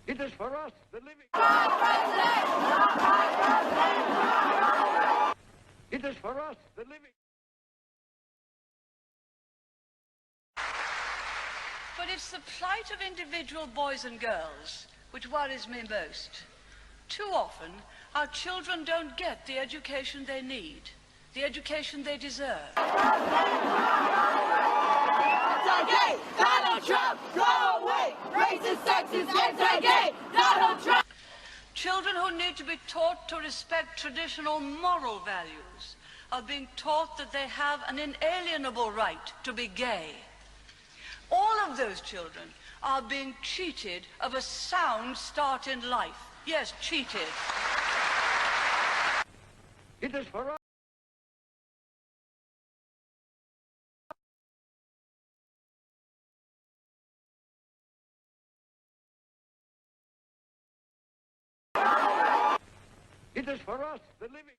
It is for us, the living. It is for us, the living. But it's the plight of individual boys and girls which worries me most. Too often, our children don't get the education they need, the education they deserve. Anti-gay, Donald Trump, go away! Racist, sexist, anti-gay, Donald Trump! Children who need to be taught to respect traditional moral values are being taught that they have an inalienable right to be gay. All of those children are being cheated of a sound start in life. Yes, cheated. It is for us. It is for us, the living.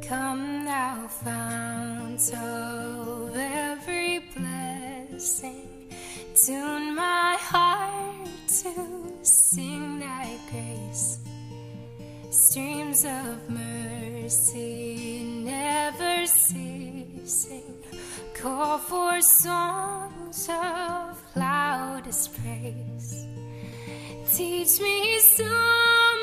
Come thou fount of every blessing, tune my heart to sing thy grace. Streams of mercy never ceasing, call for songs of loudest praise. Teach me some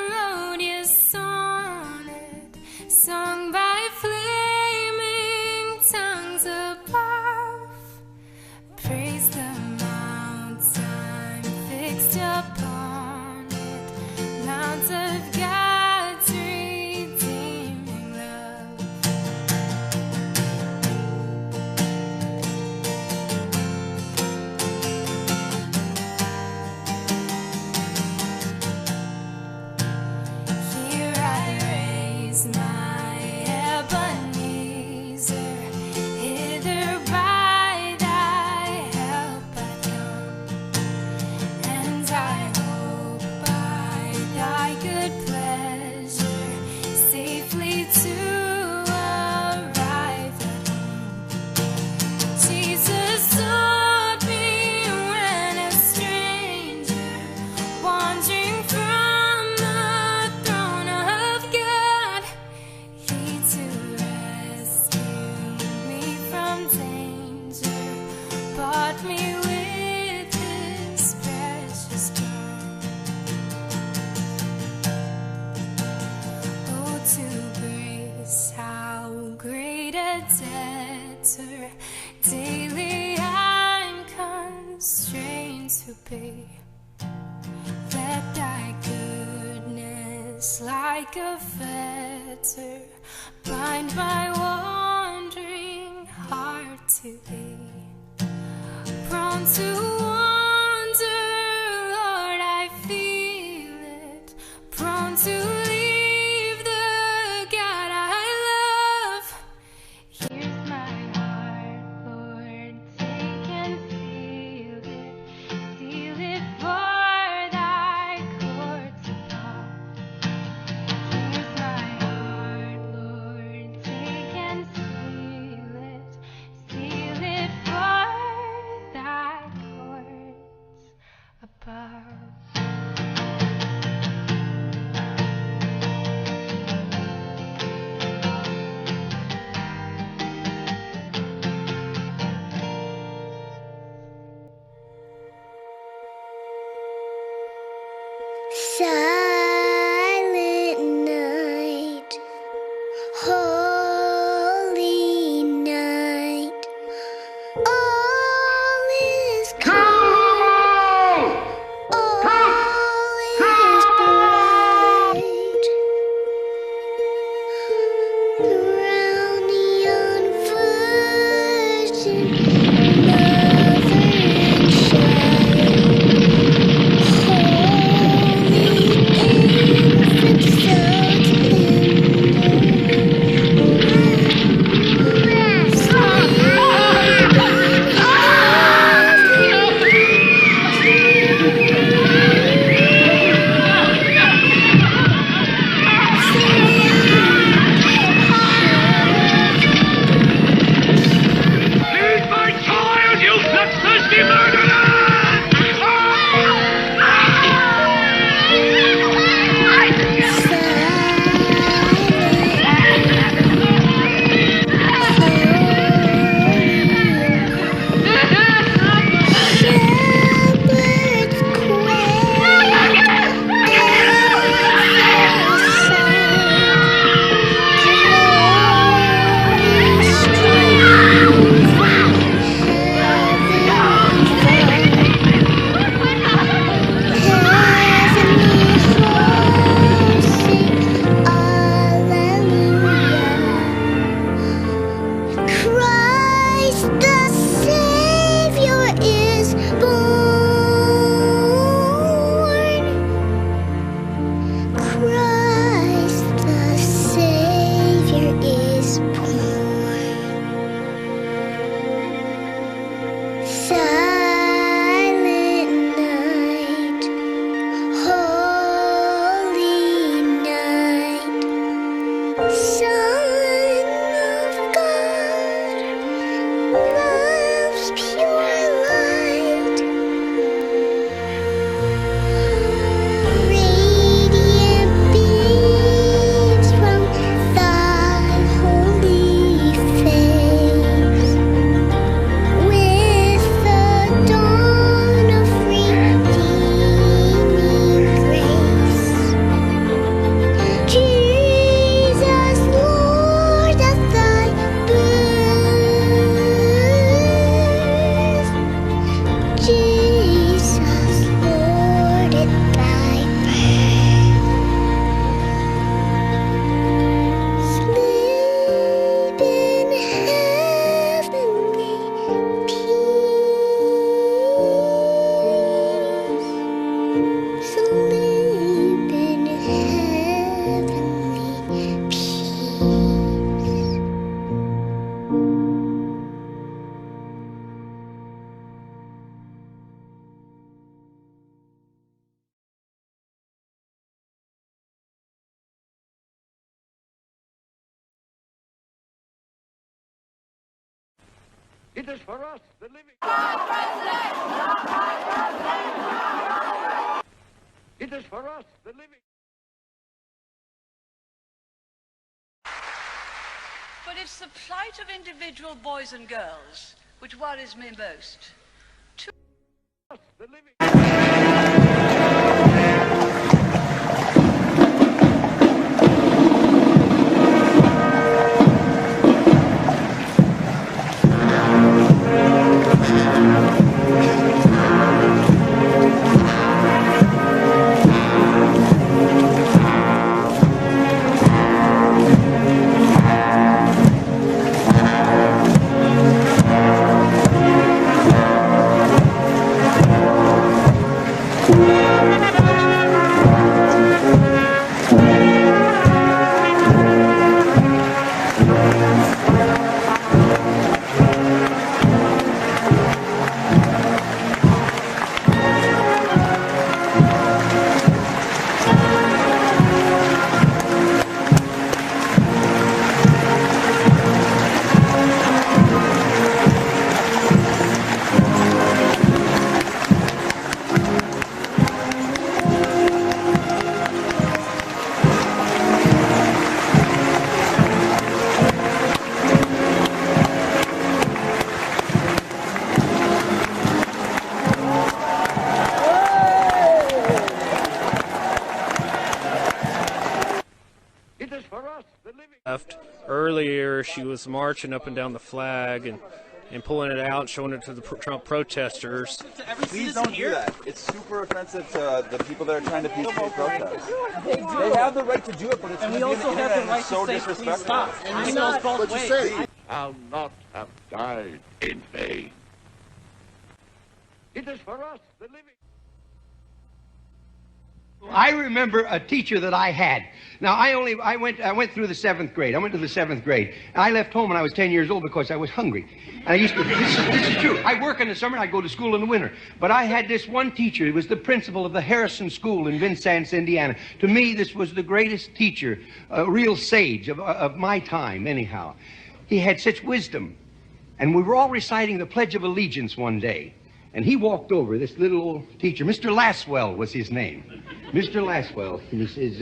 melodious sonnet sung by flaming tongues above. Praise the mountain fixed upon it, mount of God's redeeming love. Here I raise my Ebenezer, hither by thy help I come, and I hope by thy good pleasure safely to arrive at home. Jesus sought me when a stranger, wandering from the throne of God. He to rescue me from danger bought me with his precious blood. Oh, to grace, how great a debtor daily I'm constrained to be. Let thy goodness like a fetter bind my wandering heart to thee. Prone to wander, Lord, I feel it. Prone to leave the God I love. Here's my heart, Lord, take and seal it. Seal it for thy courts above. Here's my heart, Lord, take and seal it. Seal it for thy courts above. Silent night, holy night, all is calm, all is bright. Around the unvirgin mother and child, holy It is for us, the living. It is for us, the living. But it's the plight of individual boys and girls which worries me most. Us, the living. It is for us, the living. Left earlier, she was marching up and down the flag and pulling it out, showing it to the Trump protesters. Please don't do that. It's super offensive to the people that are trying to peacefully protest. They have the right to do it, but it's going to be on the internet and it's so disrespectful. And it goes both ways. I'll not have died in vain. It is for us, the living. I remember a teacher that I had. Now, I went through the 7th grade. I went to the 7th grade. I left home when I was 10 years old because I was hungry. And I used to, this is true. I work in the summer and I go to school in the winter. But I had this one teacher. He was the principal of the Harrison School in Vincennes, Indiana. To me, this was the greatest teacher, a real sage of my time, anyhow. He had such wisdom. And we were all reciting the Pledge of Allegiance one day. And he walked over, this little old teacher. Mr. Laswell was his name. Mr. Laswell. And he says,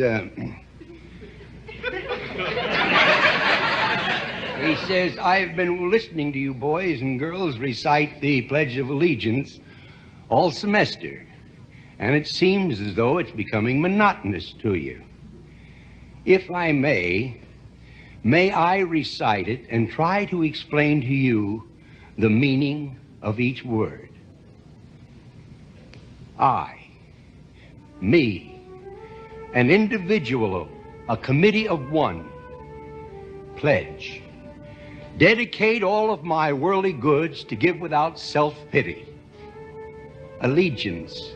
he says, I've been listening to you boys and girls recite the Pledge of Allegiance all semester. And it seems as though it's becoming monotonous to you. If I may I recite it and try to explain to you the meaning of each word. I, me, an individual, a committee of one, pledge, dedicate all of my worldly goods to give without self-pity, allegiance,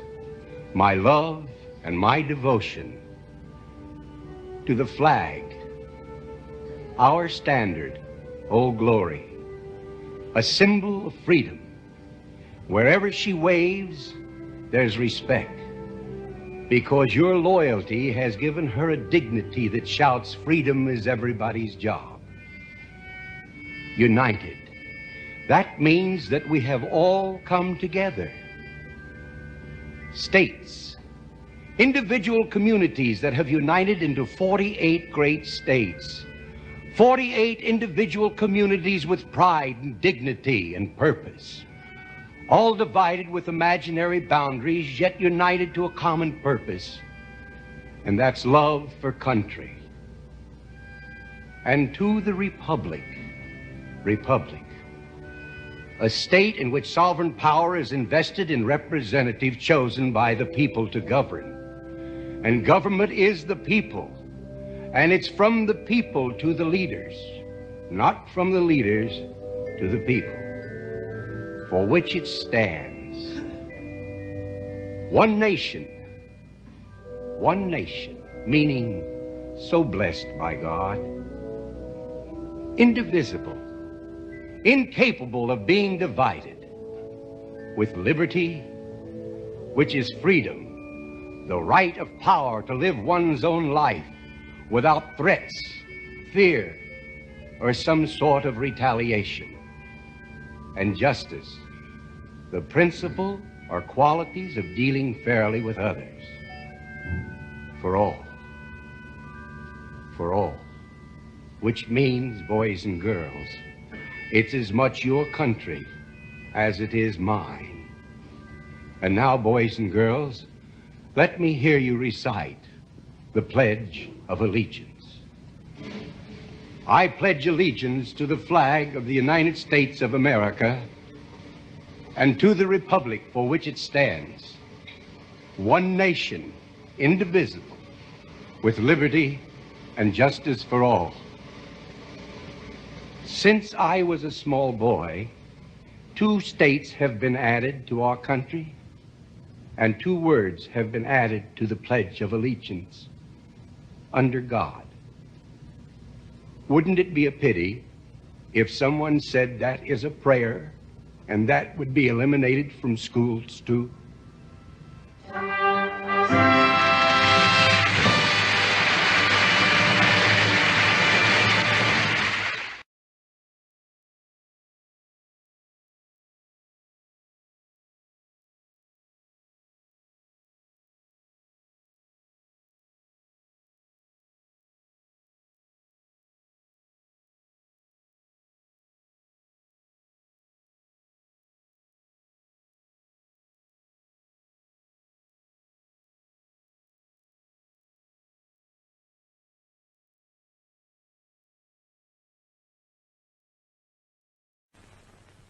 my love and my devotion to the flag, our standard, Old Glory, a symbol of freedom. Wherever she waves, there's respect, because your loyalty has given her a dignity that shouts freedom is everybody's job. United. That means that we have all come together. States, individual communities that have united into 48 great states. 48 individual communities with pride and dignity and purpose. All divided with imaginary boundaries, yet united to a common purpose, and that's love for country. And to the republic, a state in which sovereign power is invested in representatives chosen by the people to govern. And government is the people, and it's from the people to the leaders, not from the leaders to the people, for which it stands. One nation, meaning so blessed by God, indivisible, incapable of being divided, with liberty, which is freedom, the right of power to live one's own life without threats, fear, or some sort of retaliation. and justice, the principle or qualities of dealing fairly with others. For all. For all. Which means, boys and girls, it's as much your country as it is mine. And now, boys and girls, let me hear you recite the Pledge of Allegiance. I pledge allegiance to the flag of the United States of America and to the republic for which it stands, one nation, indivisible, with liberty and justice for all. Since I was a small boy, 2 states have been added to our country, and 2 words have been added to the Pledge of Allegiance: under God. Wouldn't it be a pity if someone said that is a prayer and that would be eliminated from schools too?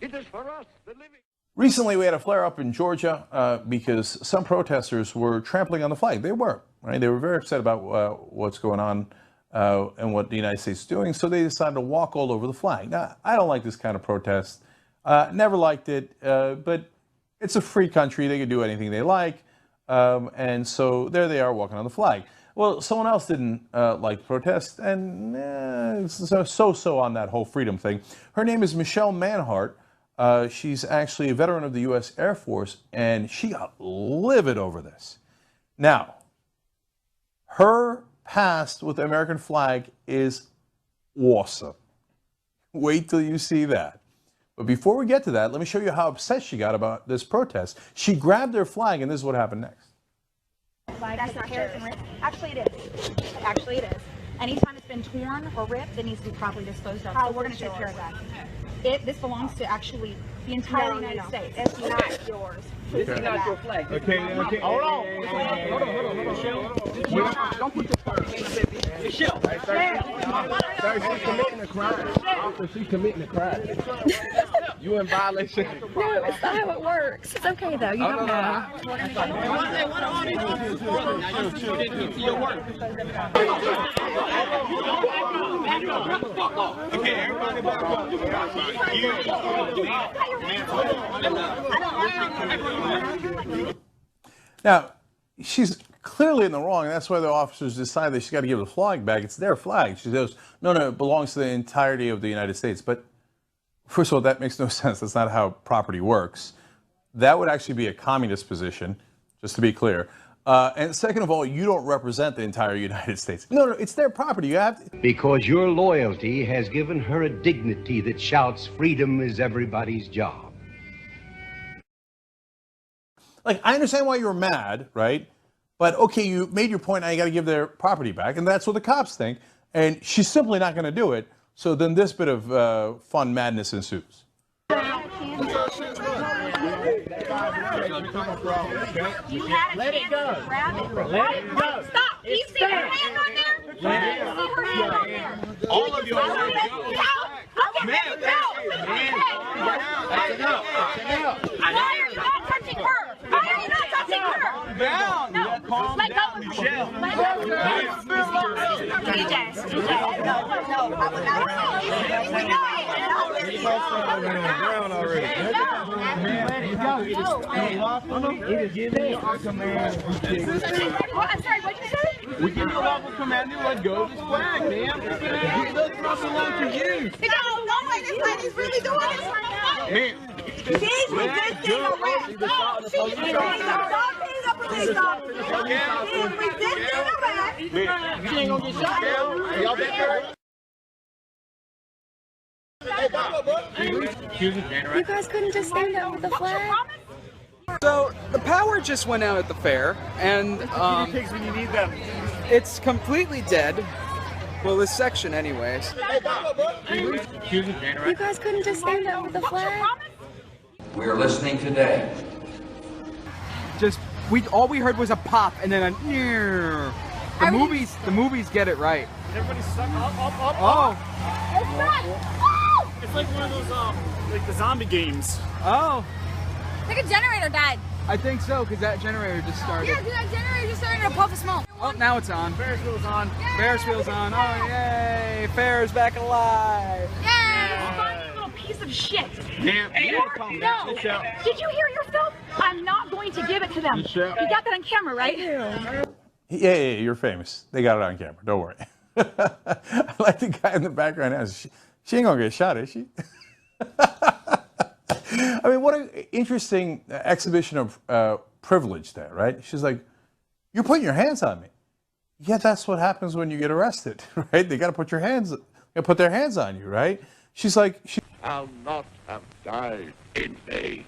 It is for us, the living. Recently, we had a flare-up in Georgia because some protesters were trampling on the flag. They were, right? They were very upset about what's going on and what the United States is doing, so they decided to walk all over the flag. Now, I don't like this kind of protest. Never liked it, but it's a free country. They can do anything they like, and so there they are walking on the flag. Well, someone else didn't like the protest, and so on that whole freedom thing. Her name is Michelle Manhart. She's actually a veteran of the U.S. Air Force, and she got livid over this. Now, her past with the American flag is awesome. Wait till you see that. But before we get to that, let me show you how upset she got about this protest. She grabbed their flag, and this is what happened next. That's not true. Actually, it is. Actually, it is. Anytime it's been torn or ripped, it needs to be properly disposed of. So we're going to take care of that. This belongs to actually the entire United States. It's not yours. This is not your flag. Okay. Hold on. Don't put your flag. Michelle. Sir, she's committing a crime. Officer, she's committing a crime. You in violation. No, it's not how it works. It's okay though. You don't know. Okay, everybody back up. Now, she's clearly in the wrong, and that's why the officers decided she's got to give the flag back. It's their flag. She goes, no, it belongs to the entirety of the United States. But first of all, that makes no sense. That's not how property works. That would actually be a communist position, just to be clear. And second of all, you don't represent the entire United States. No, it's their property. You have to. Because your loyalty has given her a dignity that shouts, freedom is everybody's job. Like, I understand why you're mad, right? But okay, you made your point, now you got to give their property back, and that's what the cops think. And she's simply not going to do it. So then this bit of fun madness ensues. You had it. Let it go. Grab it. Let it go. Stop. Do you see her hand on there? Do you see her hand on there? All of you are let you go. I will let you go. Why are you not touching her? Why are you not touching her? Down. No. Let go of Michelle. Let go of her. DJ. No. I would not. I'm sorry, what'd you say? We give you a lawful command to let go of this flag, ma'am. It does not belong to you. It doesn't know why this lady's really doing this right now. Ma'am. She's resisting arrest. She's resisting police officer. She's resisting arrest. She ain't gonna get shot down. Y'all back there? You guys couldn't just stand up with the flag? So the power just went out at the fair, and pigs when you need them. it's completely dead. Well, this section, anyways. You guys couldn't just stand up with the flag? We're listening today. Just all we heard was a pop and then a near. The movies get it right. Everybody stuck up. Oh. It's like one of those like the zombie games. Oh. I think a generator died. I think so, because that generator just started. Yeah, because that generator just started to puff of smoke. Oh, now it's on. Ferris wheel's on. Ferris wheel's on. Oh, yay! Ferris back alive. Funny little piece of shit. Damn. No. Did you hear yourself? I'm not going to give it to them. You got that on camera, right? Yeah, you're famous. They got it on camera. Don't worry. I like the guy in the background now. She ain't gonna get shot, is she? I mean, what an interesting exhibition of privilege there, right? She's like, you're putting your hands on me. Yeah, that's what happens when you get arrested, right? They got to put their hands on you, right? She's like, I'll not have died in vain.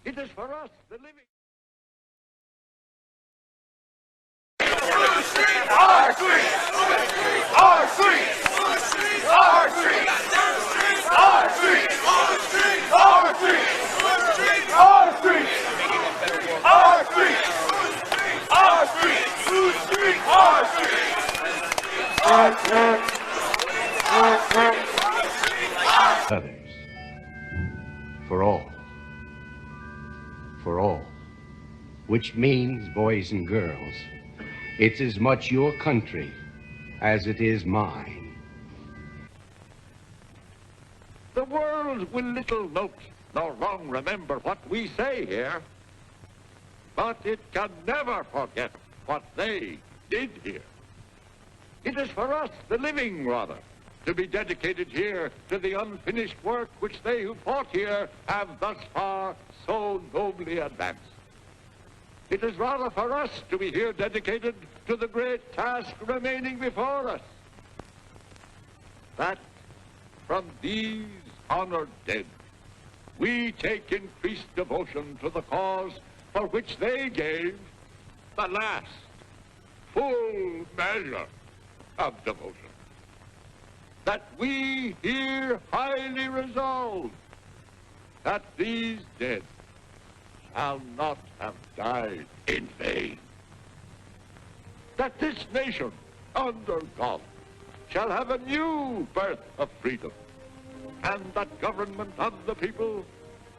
It is for us, the living. Our street! Our street! Our street! Our street! Our street! Our street! Our street! Our street! Our street! Our street! Our street! Others. For all. For all. Which means, boys and girls, it's as much your country as it is mine. The world will little note nor long remember what we say here, but it can never forget what they did here. It is for us, the living rather, to be dedicated here to the unfinished work which they who fought here have thus far so nobly advanced. It is rather for us to be here dedicated to the great task remaining before us. That from these honored dead, we take increased devotion to the cause for which they gave the last full measure of devotion. That we here highly resolve that these dead shall not have died in vain. That this nation, under God, shall have a new birth of freedom, and that government of the people,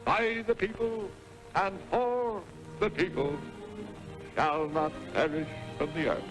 by the people, and for the people, shall not perish from the earth.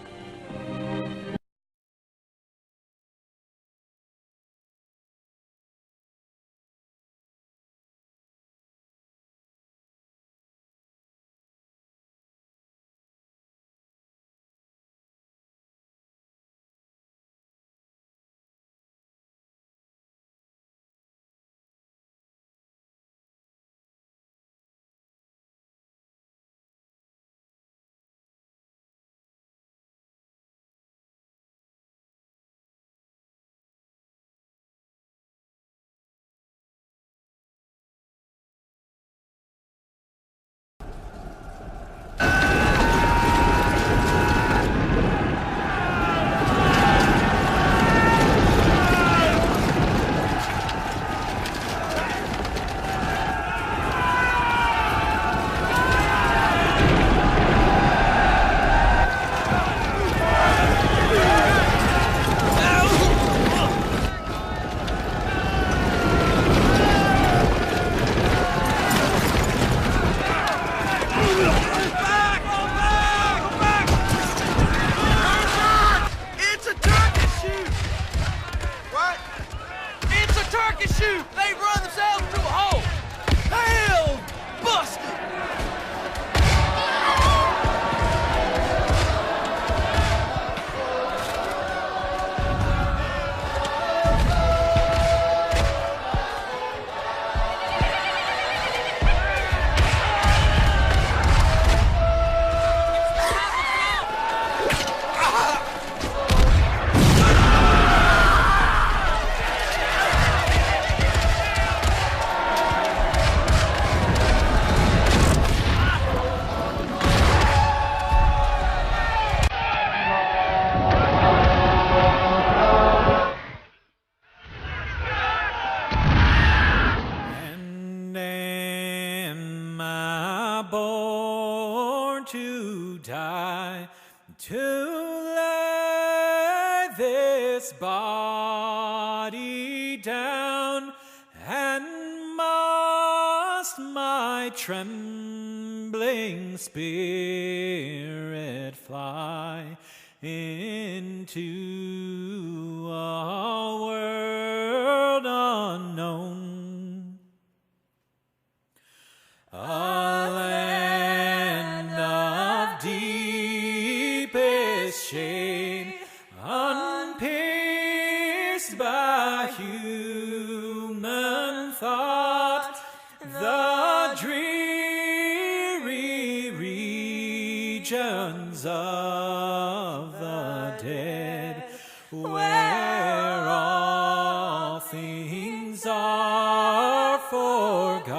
this body down, and must my trembling spirit fly into a world unknown, a land of deepest shade, unpierced by human thought, the dreary regions of the dead, where all things are forgot.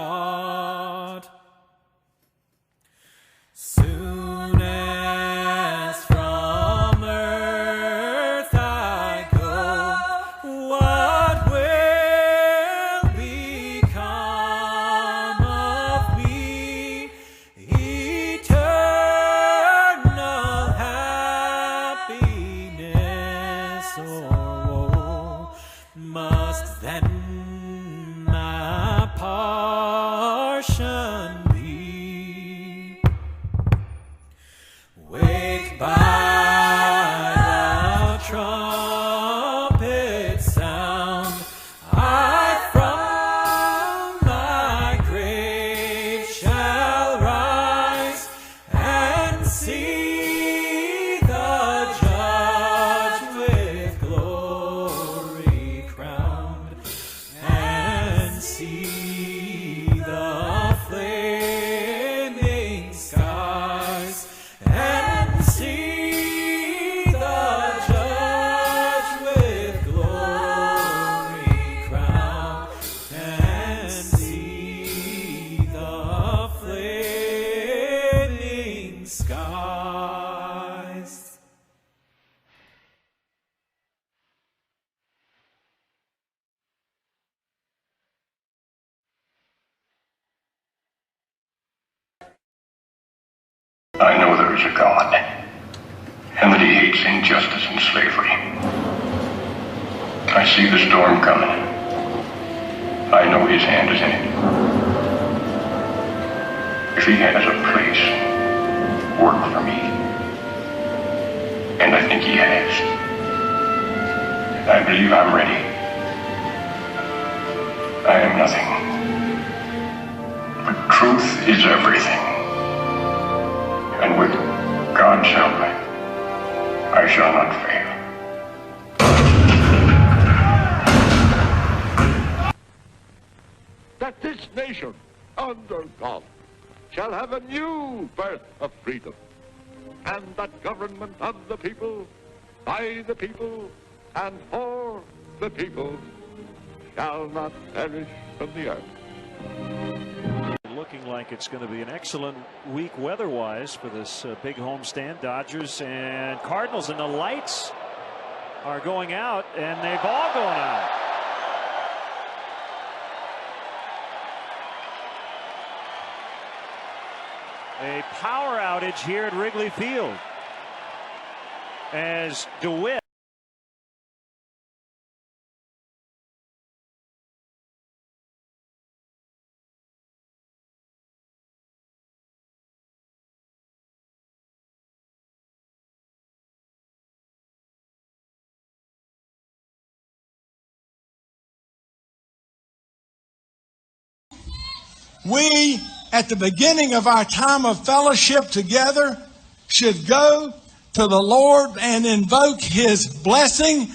Soon as from earth I go, what will become of me? Eternal happiness or woe must then my portion be. Waked by the trumpet sound, I from my grave shall rise and see the judge with glory crowned, and see the flaming skies, and see the judge with glory crowned, and see the flaming skies. I know there is a God, and that he hates injustice and slavery. I see the storm coming. I know his hand is in it. If he has a place, work for me. And I think he has. I believe I'm ready. I am nothing. But truth is everything. And with God's help, I shall not fail. That this nation, under God, shall have a new birth of freedom, and that government of the people, by the people, and for the people, shall not perish from the earth. Looking like it's going to be an excellent week weather-wise for this big homestand. Dodgers and Cardinals, and the lights are going out, and they've all gone out. A power outage here at Wrigley Field as DeWitt We, at the beginning of our time of fellowship together, should go to the Lord and invoke his blessing,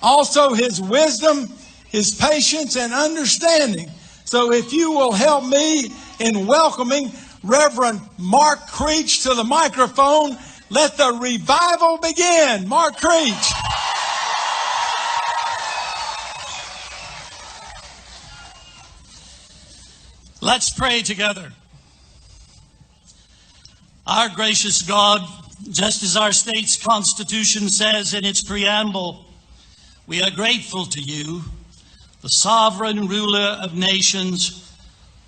also his wisdom, his patience, and understanding. So if you will help me in welcoming Reverend Mark Creech to the microphone, let the revival begin. Mark Creech. Let's pray together. Our gracious God, just as our state's constitution says in its preamble, we are grateful to you, the sovereign ruler of nations,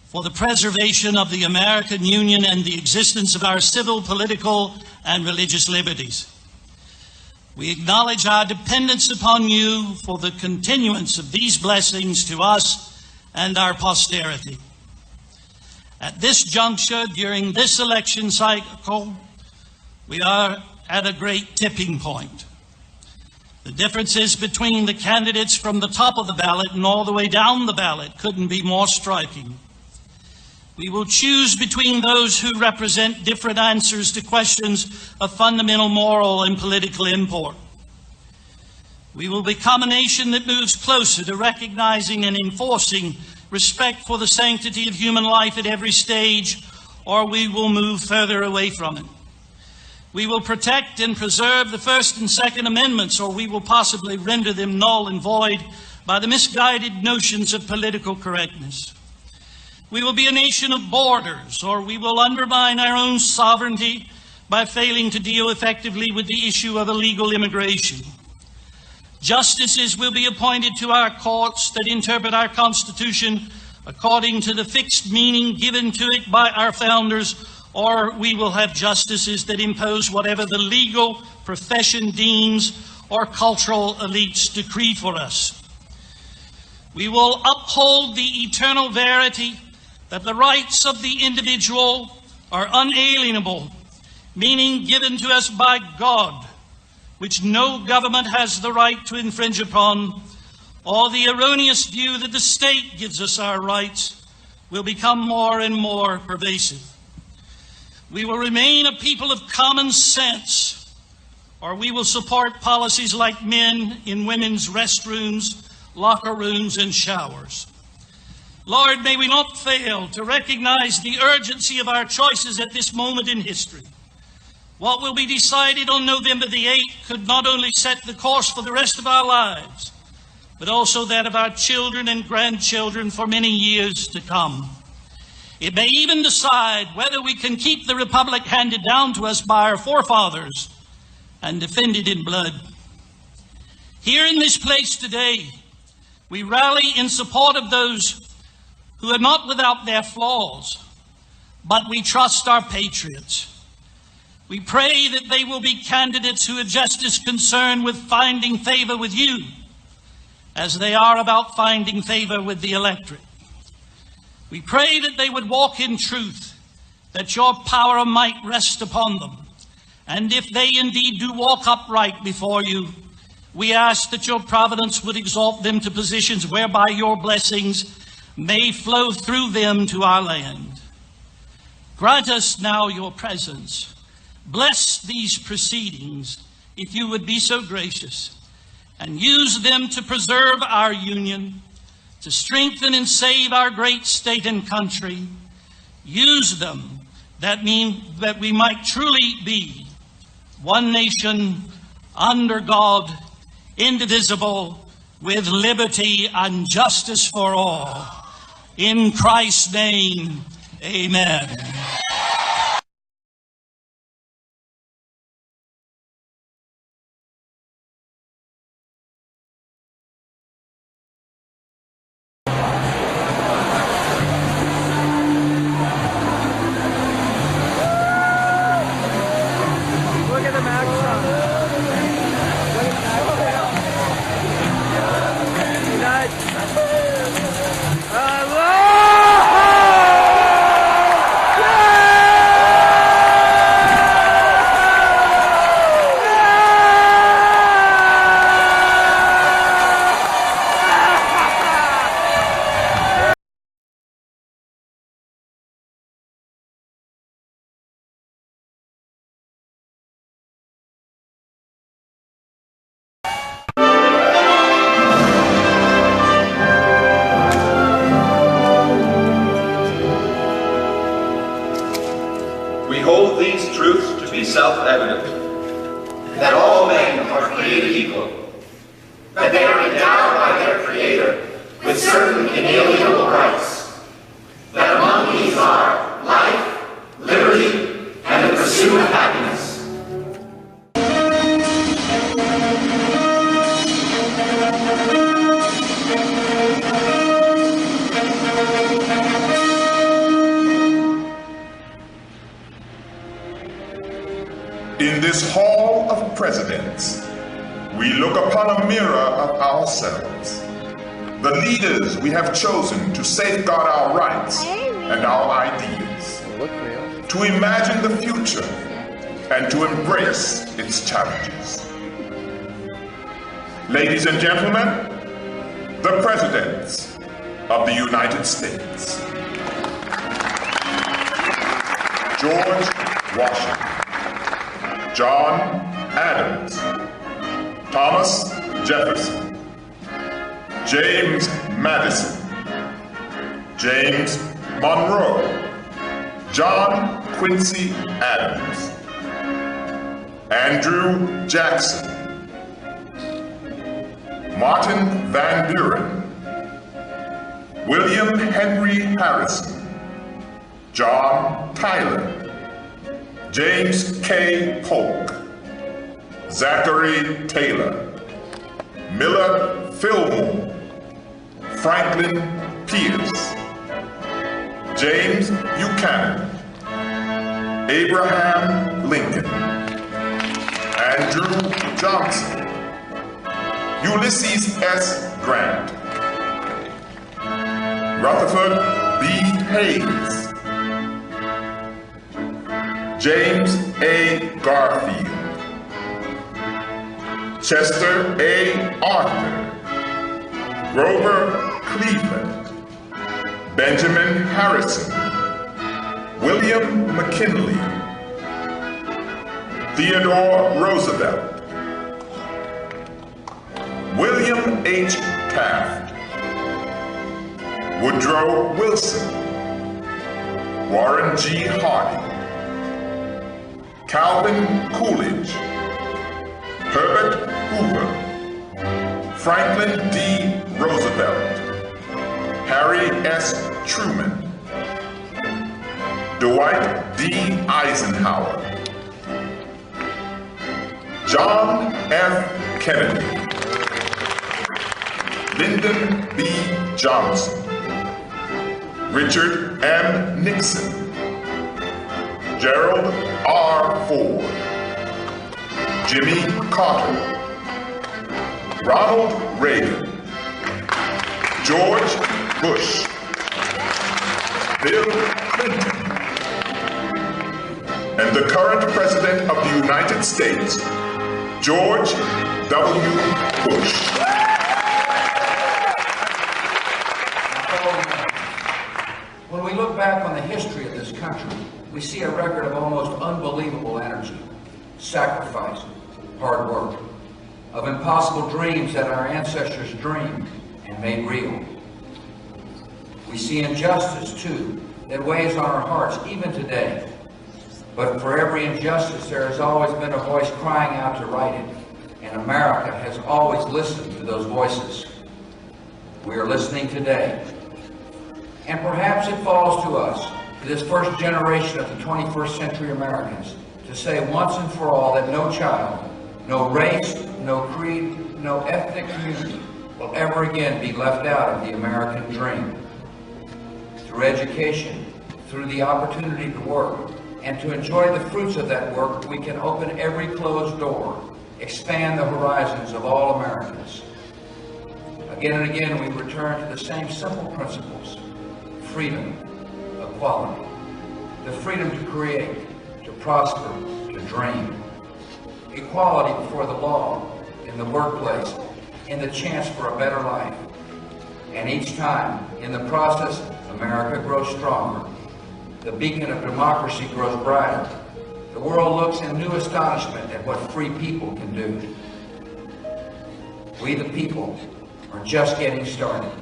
for the preservation of the American Union and the existence of our civil, political, and religious liberties. We acknowledge our dependence upon you for the continuance of these blessings to us and our posterity. At this juncture, during this election cycle, we are at a great tipping point. The differences between the candidates from the top of the ballot and all the way down the ballot couldn't be more striking. We will choose between those who represent different answers to questions of fundamental moral and political import. We will become a nation that moves closer to recognizing and enforcing respect for the sanctity of human life at every stage, or we will move further away from it. We will protect and preserve the First and Second Amendments, or we will possibly render them null and void by the misguided notions of political correctness. We will be a nation of borders, or we will undermine our own sovereignty by failing to deal effectively with the issue of illegal immigration. Justices will be appointed to our courts that interpret our Constitution according to the fixed meaning given to it by our founders, or we will have justices that impose whatever the legal profession deems or cultural elites decree for us. We will uphold the eternal verity that the rights of the individual are unalienable, meaning given to us by God, which no government has the right to infringe upon, or the erroneous view that the state gives us our rights will become more and more pervasive. We will remain a people of common sense, or we will support policies like men in women's restrooms, locker rooms, and showers. Lord, may we not fail to recognize the urgency of our choices at this moment in history. What will be decided on November the 8th could not only set the course for the rest of our lives, but also that of our children and grandchildren for many years to come. It may even decide whether we can keep the republic handed down to us by our forefathers and defended in blood. Here in this place today, we rally in support of those who are not without their flaws, but we trust our patriots. We pray that they will be candidates who are just as concerned with finding favor with you as they are about finding favor with the electorate. We pray that they would walk in truth, that your power and might rest upon them. And if they indeed do walk upright before you, we ask that your providence would exalt them to positions whereby your blessings may flow through them to our land. Grant us now your presence. Bless these proceedings, if you would be so gracious, and use them to preserve our union, to strengthen and save our great state and country. Use them that we might truly be one nation under God, indivisible, with liberty and justice for all. In Christ's name, amen. We hold these truths to be self-evident, that all men are created equal, that they are endowed by their Creator with certain inalienable rights, that among these are life, liberty, and the pursuit of happiness. In this Hall of Presidents, we look upon a mirror of ourselves, the leaders we have chosen to safeguard our rights and our ideas, to imagine the future and to embrace its challenges. Ladies and gentlemen, the Presidents of the United States. George Washington, John Adams, Thomas Jefferson, James Madison, James Monroe, John Quincy Adams, Andrew Jackson, Martin Van Buren, William Henry Harrison, John Tyler, James K. Polk, Zachary Taylor, Miller Fillmore, Franklin Pierce, James Buchanan, Abraham Lincoln, Andrew Johnson, Ulysses S. Grant, Rutherford B. Hayes, James A. Garfield, Chester A. Arthur, Grover Cleveland, Benjamin Harrison, William McKinley, Theodore Roosevelt, William H. Taft, Woodrow Wilson, Warren G. Harding, Calvin Coolidge, Herbert Hoover, Franklin D. Roosevelt, Harry S. Truman, Dwight D. Eisenhower, John F. Kennedy, Lyndon B. Johnson, Richard M. Nixon, Gerald R. Ford, Jimmy Carter, Ronald Reagan, George Bush, Bill Clinton, and the current President of the United States, George W. Bush. When we look back on the history of this country, we see a record of almost unbelievable energy, sacrifice, hard work, of impossible dreams that our ancestors dreamed and made real. We see injustice, too, that weighs on our hearts even today. But for every injustice, there has always been a voice crying out to right it, and America has always listened to those voices. We are listening today. And perhaps it falls to us, to this first generation of the 21st century Americans, to say once and for all that no child, no race, no creed, no ethnic community will ever again be left out of the American dream. Through education, through the opportunity to work, and to enjoy the fruits of that work, we can open every closed door, expand the horizons of all Americans. Again and again, we return to the same simple principles: freedom, equality, the freedom to create, to prosper, to dream, equality before the law, in the workplace, in the chance for a better life. And each time, in the process, America grows stronger. The beacon of democracy grows brighter. The world looks in new astonishment at what free people can do. We, the people, are just getting started.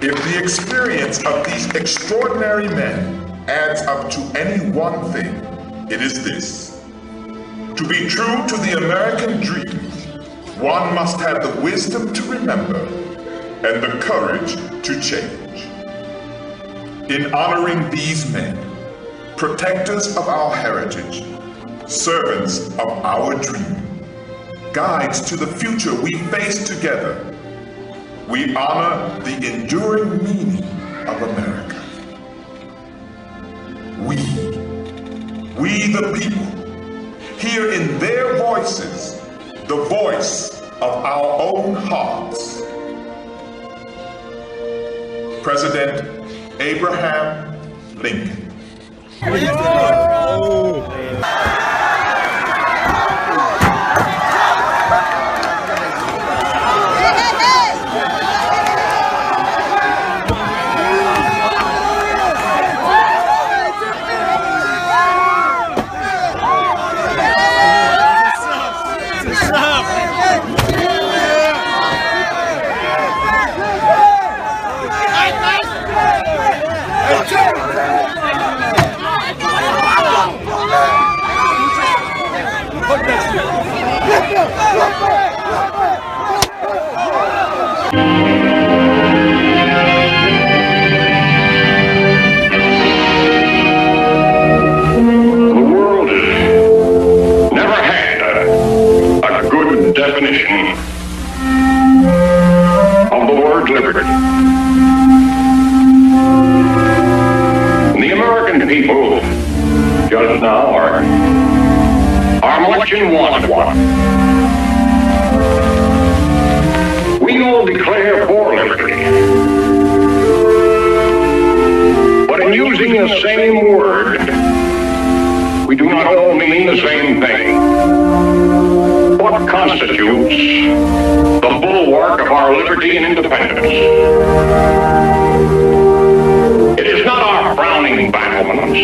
If the experience of these extraordinary men adds up to any one thing, it is this: to be true to the American dream, one must have the wisdom to remember and the courage to change. In honoring these men, protectors of our heritage, servants of our dream, guides to the future we face together, we honor the enduring meaning of America. We the people, hear in their voices the voice of our own hearts. President Abraham Lincoln. Definition of the word liberty. The American people just now are much in want of one. We all declare for liberty, but in using the same word, we do not all mean the same thing. What constitutes the bulwark of our liberty and independence? It is not our frowning battlements,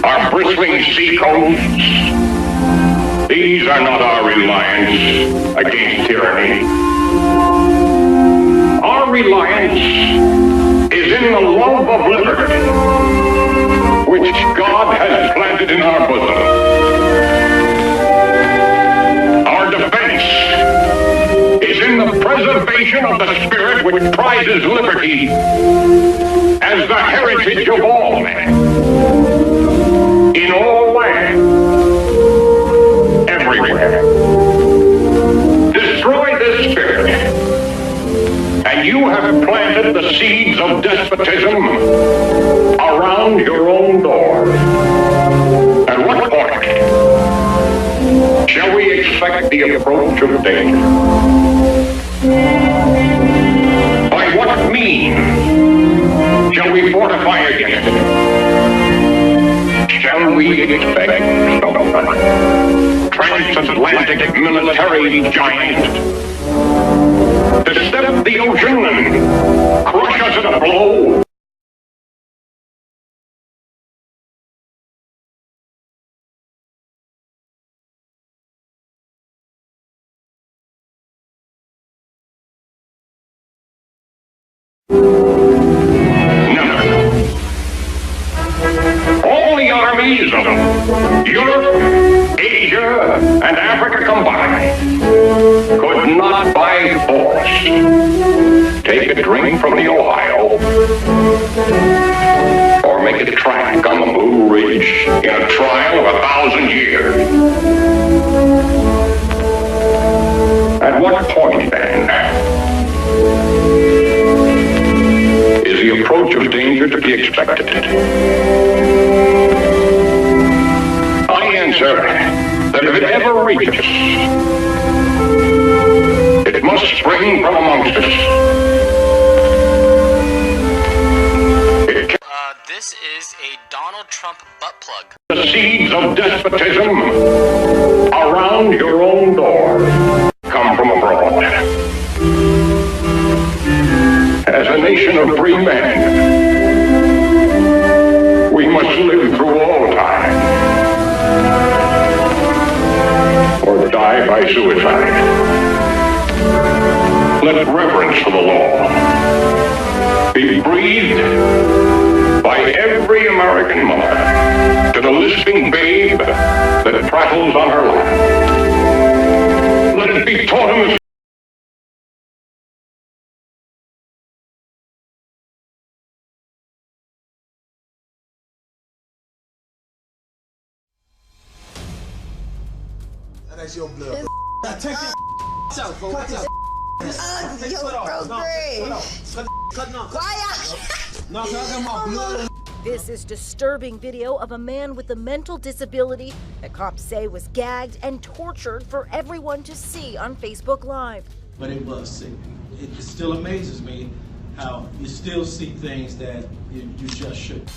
our bristling seacoasts. These are not our reliance against tyranny. Our reliance is in the love of liberty, which God has planted in our bosom. In the preservation of the spirit which prizes liberty as the heritage of all men, in all lands, everywhere. Destroy this spirit, and you have planted the seeds of despotism around your own door. At what point shall we expect the approach of danger? By what means shall we fortify against it? Shall we expect some transatlantic military giant to step the ocean and crush us at a blow? Of Europe, Asia, and Africa combined could not by force take a drink from the Ohio or make a track on the Blue Ridge in a trial of 1,000 years. At what point, then, is the approach of danger to be expected? That if it ever reaches, it must spring from amongst us. This is a Donald Trump butt plug. The seeds of despotism around your own door come from abroad. As a nation of free men, we must live through all time. Or die by suicide. Let reverence for the law be breathed by every American mother to the lisping babe that prattles on her lap. Let it be taught in the That's your blood. Now take this out, folks. Cut this. Yo, bro, great. Cut now. Quiet. No, cause I got my blood. This is disturbing video of a man with a mental disability that cops say was gagged and tortured for everyone to see on Facebook Live. But it was sick. It still amazes me how you still see things that you just shouldn't.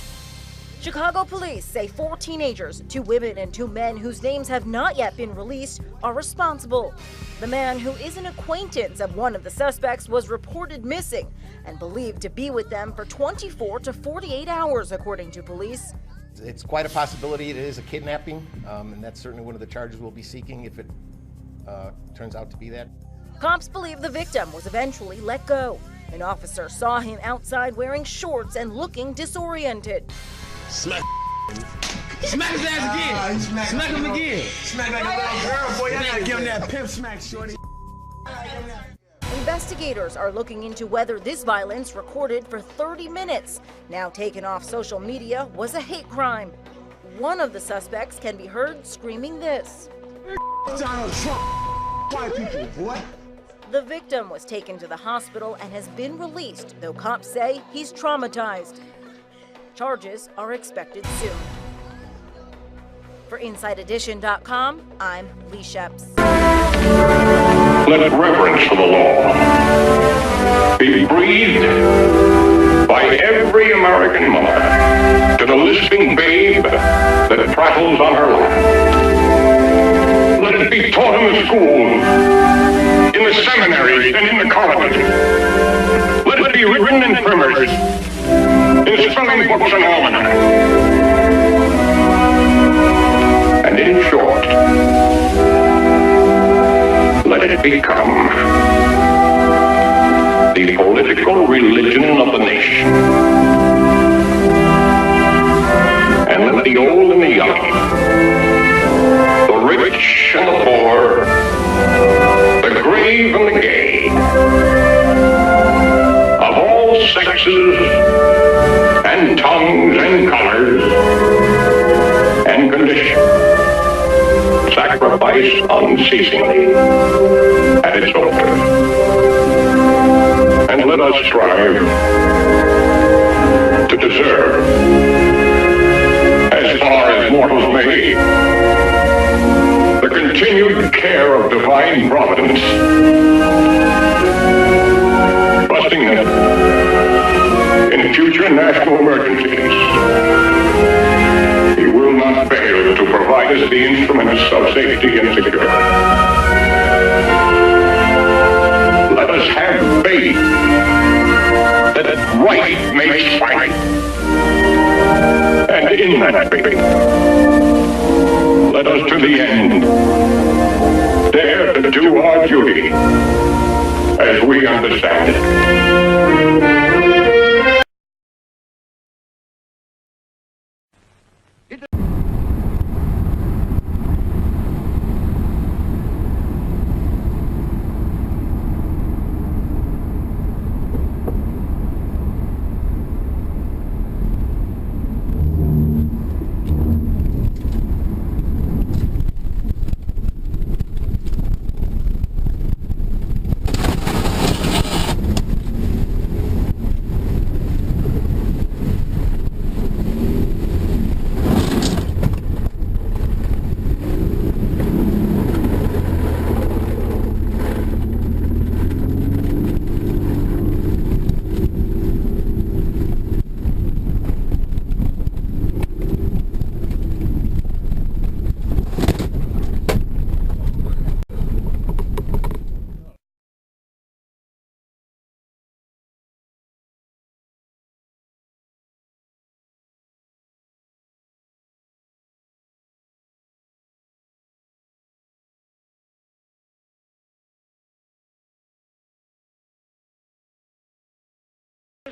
Chicago police say 4 teenagers, 2 women and 2 men whose names have not yet been released, are responsible. The man, who is an acquaintance of one of the suspects, was reported missing and believed to be with them for 24 to 48 hours, according to police. It's quite a possibility it is a kidnapping, and that's certainly one of the charges we'll be seeking if it turns out to be that. Cops believe the victim was eventually let go. An officer saw him outside wearing shorts and looking disoriented. Smack his ass again. Smack him again. Smack like a little girl, boy. You gotta give him that pimp smack, shorty. Investigators are looking into whether this violence, recorded for 30 minutes, now taken off social media, was a hate crime. One of the suspects can be heard screaming this. Donald Trump. White people, boy. The victim was taken to the hospital and has been released, though cops say he's traumatized. Charges are expected soon. For InsideEdition.com, I'm Lee Sheps. Let reverence for the law be breathed by every American mother to the lisping babe that prattles on her lap. Let it be taught in the schools, in the seminaries, and in the colleges. Let it be written in primers, in spelling books and almanacs. And in short, let it become the political religion of the nation. And let the old and the young, the rich and the poor, the grave and the gay, of all sexes and tongues and colors and conditions, sacrifice unceasingly at its altar. And let us strive to deserve, as far as mortals may, the continued care of divine providence, trusting that in future national emergencies, He will not fail to provide us the instruments of safety and security. Let us have faith that right makes right. And in that faith, let us to the end dare to do our duty as we understand it.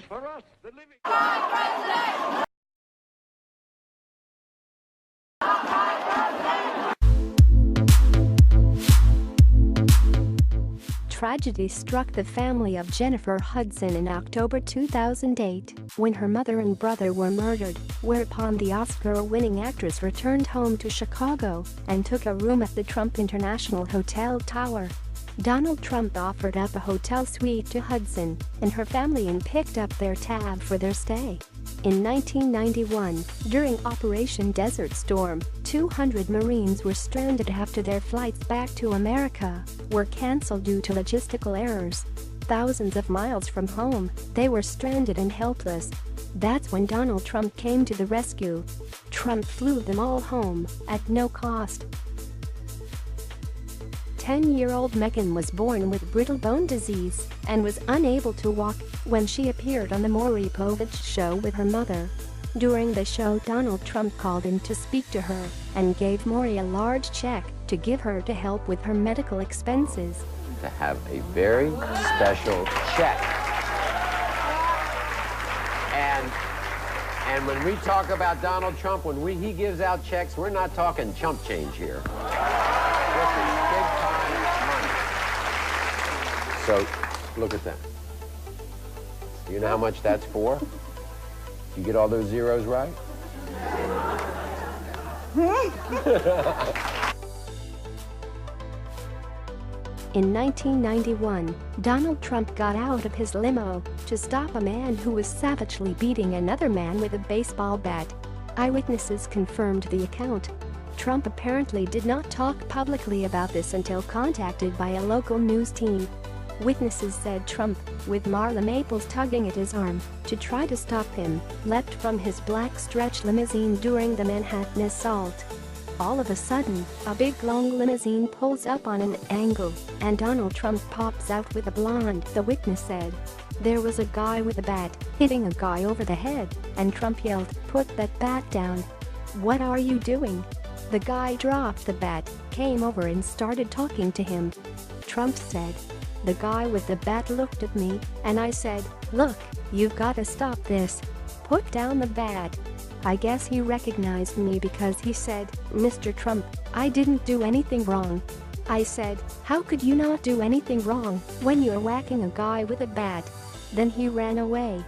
For us, the living. Tragedy struck the family of Jennifer Hudson in October 2008 when her mother and brother were murdered, whereupon the Oscar-winning actress returned home to Chicago and took a room at the Trump International Hotel Tower. Donald Trump offered up a hotel suite to Hudson and her family and picked up their tab for their stay. In 1991, during Operation Desert Storm, 200 Marines were stranded after their flights back to America were canceled due to logistical errors. Thousands of miles from home, they were stranded and helpless. That's when Donald Trump came to the rescue. Trump flew them all home at no cost. 10-year-old Meghan was born with brittle bone disease and was unable to walk when she appeared on the Maury Povich show with her mother. During the show, Donald Trump called in to speak to her and gave Maury a large check to give her to help with her medical expenses. To have a very special check. And when we talk about Donald Trump, when he gives out checks, we're not talking chump change here. This is big time money. So, look at that. You know how much that's for? You get all those zeros right? In 1991, Donald Trump got out of his limo to stop a man who was savagely beating another man with a baseball bat. Eyewitnesses confirmed the account. Trump apparently did not talk publicly about this until contacted by a local news team. Witnesses said Trump, with Marla Maples tugging at his arm to try to stop him, leapt from his black stretch limousine during the Manhattan assault. All of a sudden, a big long limousine pulls up on an angle, and Donald Trump pops out with a blonde, the witness said. There was a guy with a bat hitting a guy over the head, and Trump yelled, "Put that bat down." "What are you doing?" The guy dropped the bat, came over and started talking to him. Trump said, "The guy with the bat looked at me, and I said, 'Look, you've got to stop this. Put down the bat.' I guess he recognized me because he said, 'Mr. Trump, I didn't do anything wrong.' I said, 'How could you not do anything wrong when you're whacking a guy with a bat?' Then he ran away."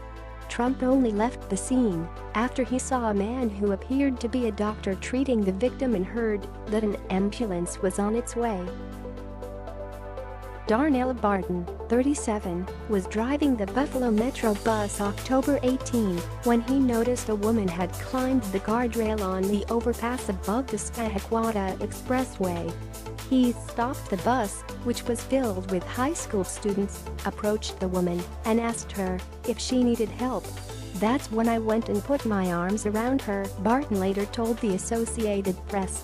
Trump only left the scene after he saw a man who appeared to be a doctor treating the victim and heard that an ambulance was on its way. Darnell Barton, 37, was driving the Buffalo Metro bus October 18 when he noticed a woman had climbed the guardrail on the overpass above the Skyhawkwater Expressway. He stopped the bus, which was filled with high school students, approached the woman, and asked her if she needed help. "That's when I went and put my arms around her," Barton later told the Associated Press.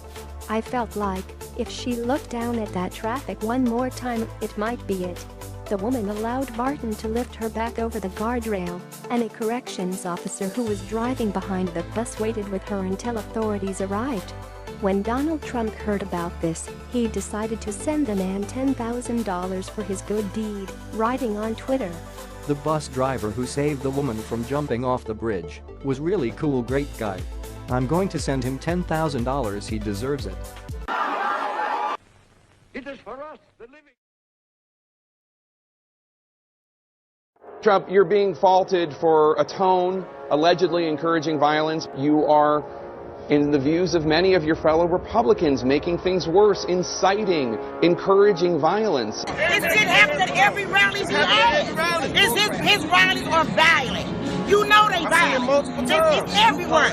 "I felt like, if she looked down at that traffic one more time, it might be it." The woman allowed Barton to lift her back over the guardrail, and a corrections officer who was driving behind the bus waited with her until authorities arrived. When Donald Trump heard about this, he decided to send the man $10,000 for his good deed, writing on Twitter, "The bus driver who saved the woman from jumping off the bridge was really cool, great guy. I'm going to send him $10,000, he deserves it." It is for us, the living. Trump, you're being faulted for a tone allegedly encouraging violence. You are, in the views of many of your fellow Republicans, making things worse, inciting, encouraging violence. It didn't happen at every rally he has. His rallies are violent. You know they violent. It's everywhere.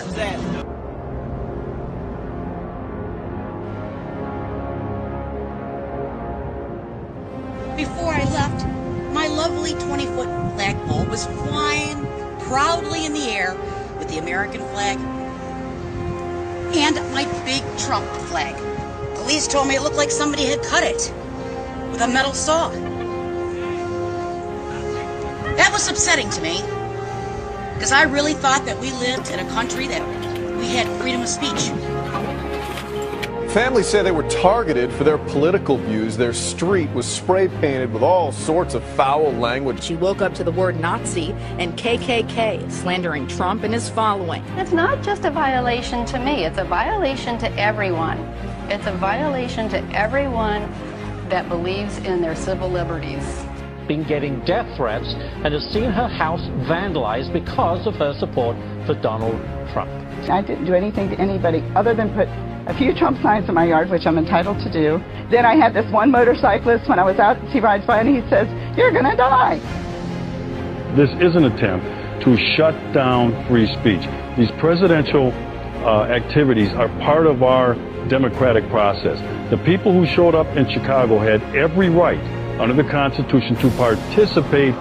Before I left, my lovely 20-foot flagpole was flying proudly in the air with the American flag and my big Trump flag. Police told me it looked like somebody had cut it with a metal saw. That was upsetting to me, because I really thought that we lived in a country that we had freedom of speech. Families say they were targeted for their political views. Their street was spray painted with all sorts of foul language. She woke up to the word Nazi and KKK, slandering Trump and his following. It's not just a violation to me, it's a violation to everyone. It's a violation to everyone that believes in their civil liberties. Been getting death threats and has seen her house vandalized because of her support for Donald Trump. I didn't do anything to anybody other than put a few Trump signs in my yard, which I'm entitled to do. Then I had this one motorcyclist, when I was out, he rides by and he says, "You're gonna die." This is an attempt to shut down free speech. These presidential activities are part of our democratic process. The people who showed up in Chicago had every right under the Constitution to participate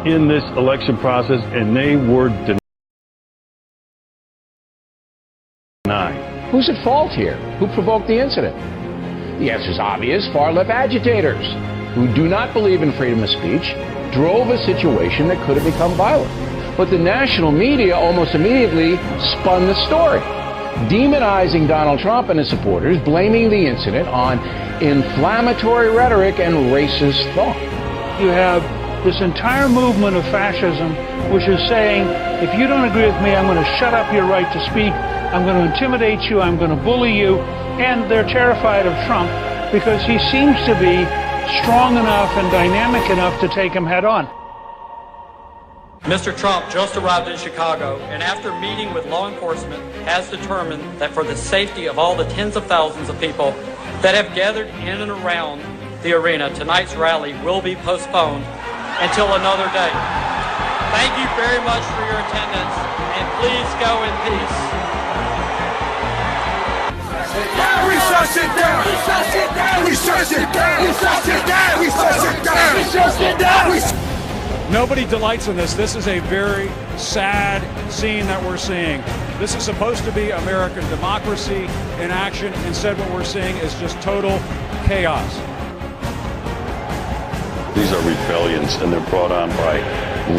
in this election process, and they were denied. Who's at fault here? Who provoked the incident? The answer is obvious. Far-left agitators who do not believe in freedom of speech drove a situation that could have become violent. But the national media almost immediately spun the story, demonizing Donald Trump and his supporters, blaming the incident on inflammatory rhetoric and racist thought. You have this entire movement of fascism, which is saying, if you don't agree with me, I'm going to shut up your right to speak, I'm going to intimidate you, I'm going to bully you, and they're terrified of Trump because he seems to be strong enough and dynamic enough to take him head on. Mr. Trump just arrived in Chicago and after meeting with law enforcement has determined that for the safety of all the tens of thousands of people that have gathered in and around the arena, tonight's rally will be postponed until another day. Thank you very much for your attendance and please go in peace. We shall sit down. We shall sit down. We shall sit down. We shall sit down. We shall sit down. We shall sit down. Nobody delights in this. This is a very sad scene that we're seeing. This is supposed to be American democracy in action. Instead, what we're seeing is just total chaos. These are rebellions, and they're brought on by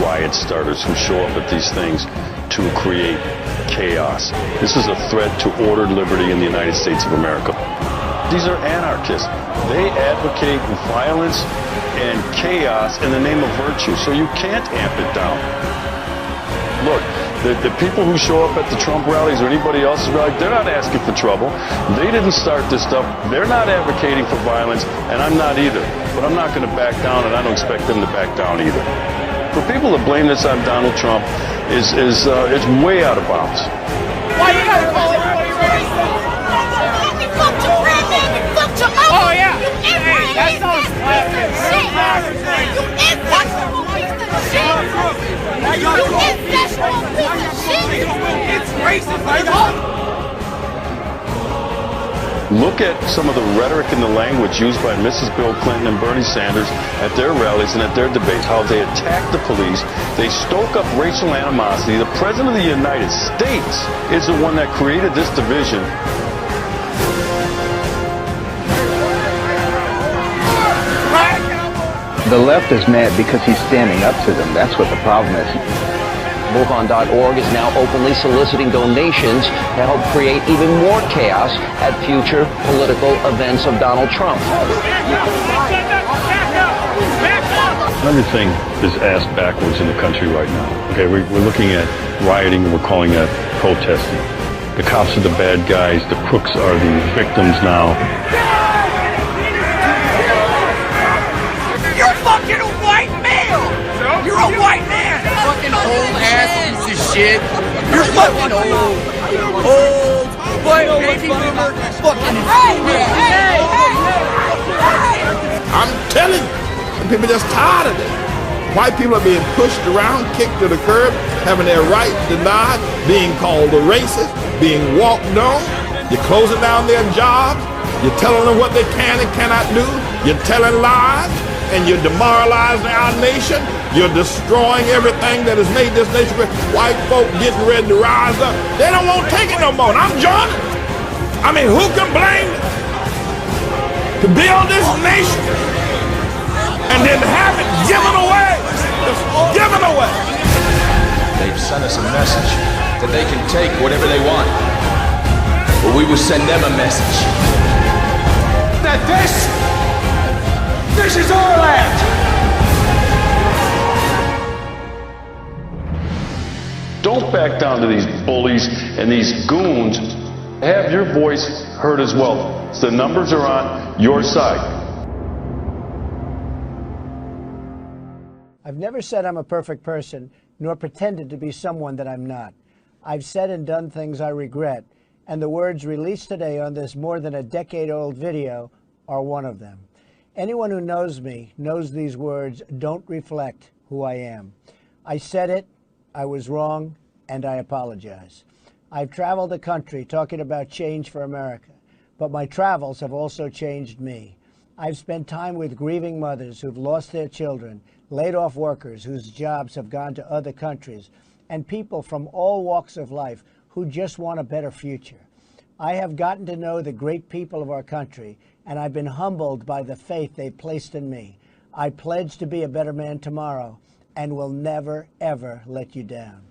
riot starters who show up at these things to create chaos. This is a threat to ordered liberty in the United States of America. These are anarchists. They advocate violence and chaos in the name of virtue, so you can't amp it down. Look, the people who show up at the Trump rallies or anybody else's rally, they're not asking for trouble. They didn't start this stuff. They're not advocating for violence, and I'm not either. But I'm not going to back down, and I don't expect them to back down either. For people to blame this on Donald Trump is way out of bounds. Why you gotta call everybody racist? Fuck your grandmother, fuck your uncle. Oh yeah. Hey, that sounds racist. You incestual piece of shit. You incestual piece of shit. It's racist. Look at some of the rhetoric and the language used by Mrs. Bill Clinton and Bernie Sanders at their rallies and at their debates, how they attack the police, they stoke up racial animosity. The President of the United States is the one that created this division. The left is mad because he's standing up to them. That's what the problem is. MoveOn.org is now openly soliciting donations to help create even more chaos at future political events of Donald Trump. Everything is asked backwards in the country right now. Okay, we're looking at rioting and we're calling that protesting. The cops are the bad guys, the crooks are the victims now. You're fucking a white male! You're a white man! Fucking old ass piece of shit! You're fucking old! Old! White baby boomer! Fucking hey! I'm telling you, people are just tired of it. White people are being pushed around, kicked to the curb, having their rights denied, being called a racist, being walked on. You're closing down their jobs. You're telling them what they can and cannot do. You're telling lies, and you're demoralizing our nation. You're destroying everything that has made this nation great. White folk getting ready to rise up. They don't want to take it no more, and I'm joining. I mean, who can blame them? To build this nation and then have it given away. Just given away. They've sent us a message that they can take whatever they want. But we will send them a message that this is our land. Don't back down to these bullies and these goons. Have your voice heard as well. So the numbers are on your side. I've never said I'm a perfect person, nor pretended to be someone that I'm not. I've said and done things I regret, and the words released today on this more than a decade-old video are one of them. Anyone who knows me knows these words don't reflect who I am. I said it, I was wrong, and I apologize. I've traveled the country talking about change for America, but my travels have also changed me. I've spent time with grieving mothers who've lost their children, laid off workers whose jobs have gone to other countries, and people from all walks of life who just want a better future. I have gotten to know the great people of our country, and I've been humbled by the faith they've placed in me. I pledge to be a better man tomorrow and will never, ever let you down.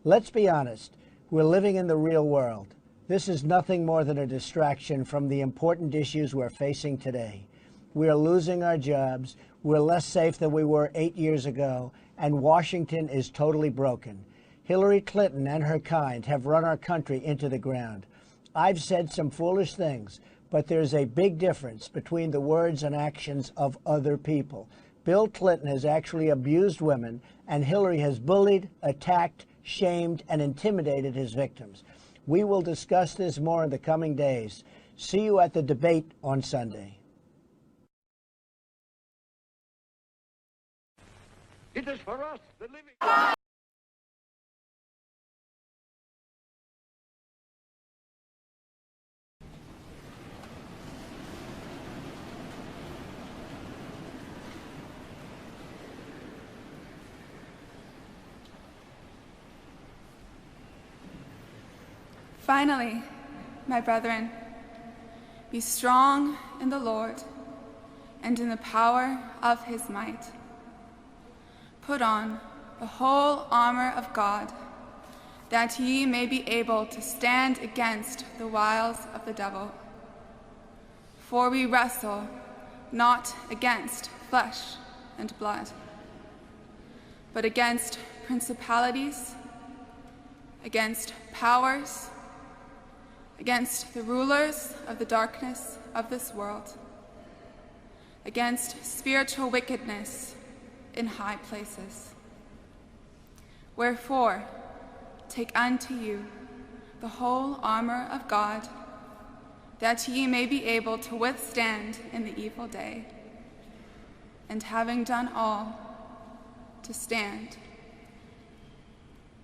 Let's be honest, we're living in the real world. This is nothing more than a distraction from the important issues we're facing today. We are losing our jobs, we're less safe than we were 8 years ago, and Washington is totally broken. Hillary Clinton and her kind have run our country into the ground. I've said some foolish things, but there's a big difference between the words and actions of other people. Bill Clinton has actually abused women, and Hillary has bullied, attacked, shamed, and intimidated his victims. We will discuss this more in the coming days. See you at the debate on Sunday. It is for us, the living... Finally, my brethren, be strong in the Lord and in the power of his might. Put on the whole armor of God, that ye may be able to stand against the wiles of the devil. For we wrestle not against flesh and blood, but against principalities, against powers, against the rulers of the darkness of this world, against spiritual wickedness in high places. Wherefore, take unto you the whole armor of God, that ye may be able to withstand in the evil day, and having done all, to stand.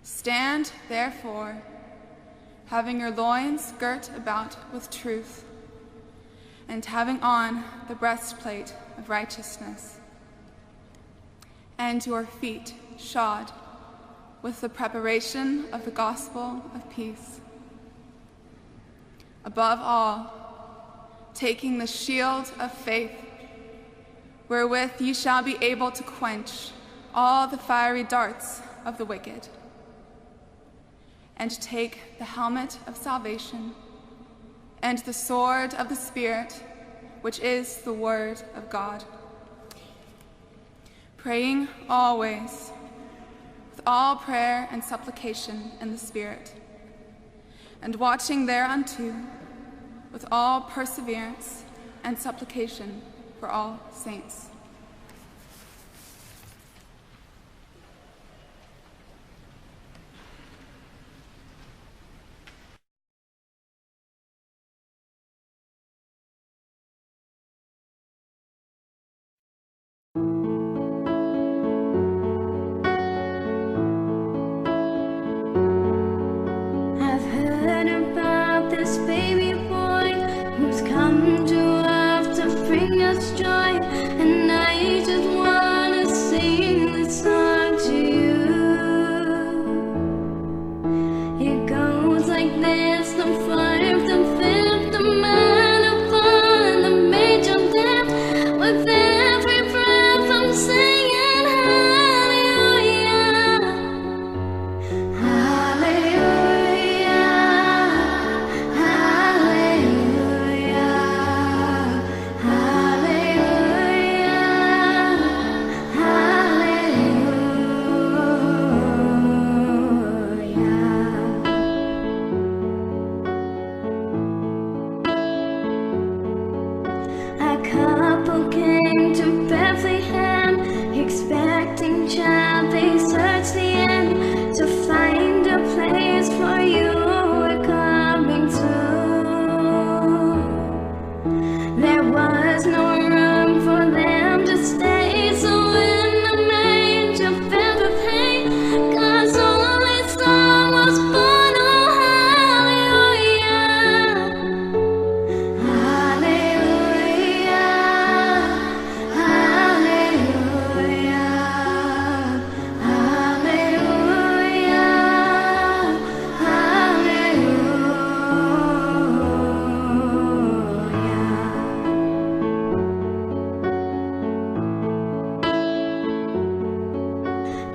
Stand, therefore, having your loins girt about with truth, and having on the breastplate of righteousness, and your feet shod with the preparation of the gospel of peace. Above all, taking the shield of faith, wherewith ye shall be able to quench all the fiery darts of the wicked, and take the helmet of salvation and the sword of the Spirit, which is the word of God. Praying always with all prayer and supplication in the Spirit, and watching thereunto with all perseverance and supplication for all saints. Hallelujah.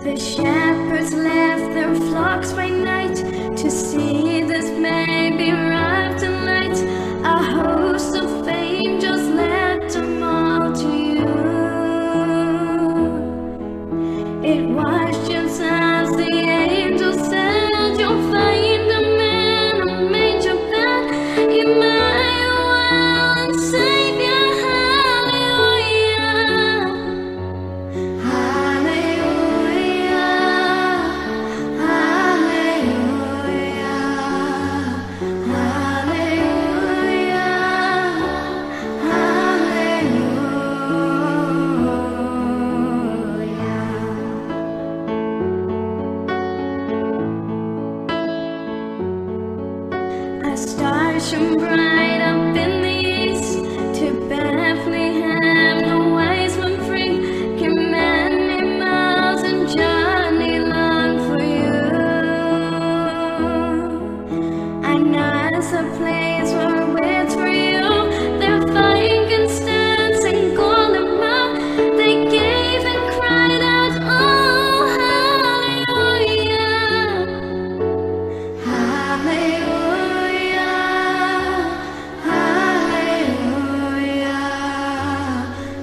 The shepherds left their flocks by night to see this baby arrive tonight. A host of angels led them all to you. It was just as the angel said, you'll find a man, a manger bed, Emmanuel and Savior. Hallelujah, hallelujah, hallelujah, hallelujah. A star shone bright up in the east. To Bethlehem the wise men free came many miles and journey long for you. And as a place where waits for you, their frankincense and golden myrrh they gave and cried out, oh hallelujah, hallelujah, hallelujah,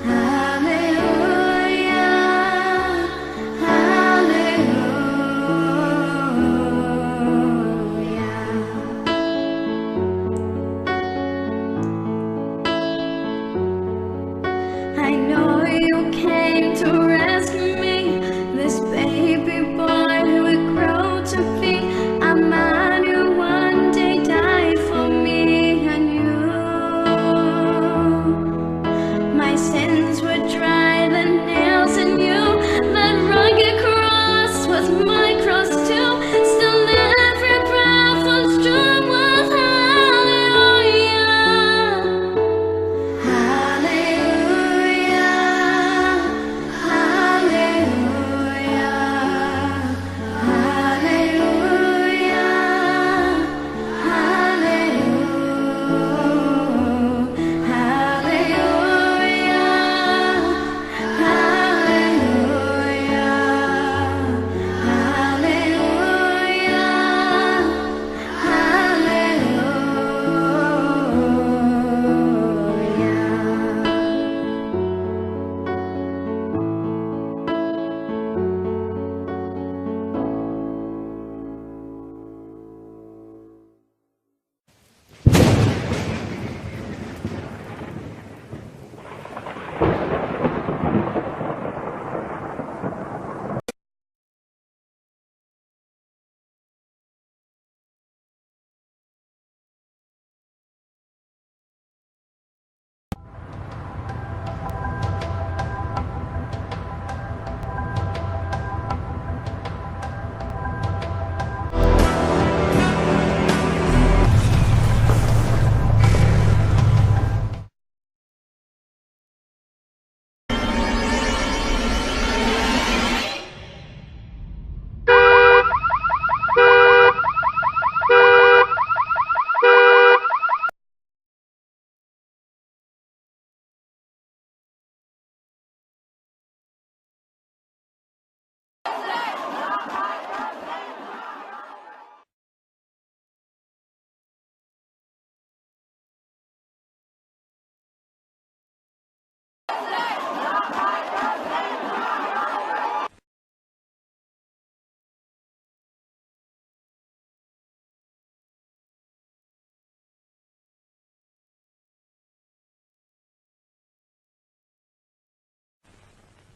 hallelujah. I know you came to rescue me, this baby boy who would grow to be a man who one day died for me and you. My sins were dry, the nails in you, that rugged cross was my cross too. Still every breath was drawn with hallelujah, hallelujah, hallelujah,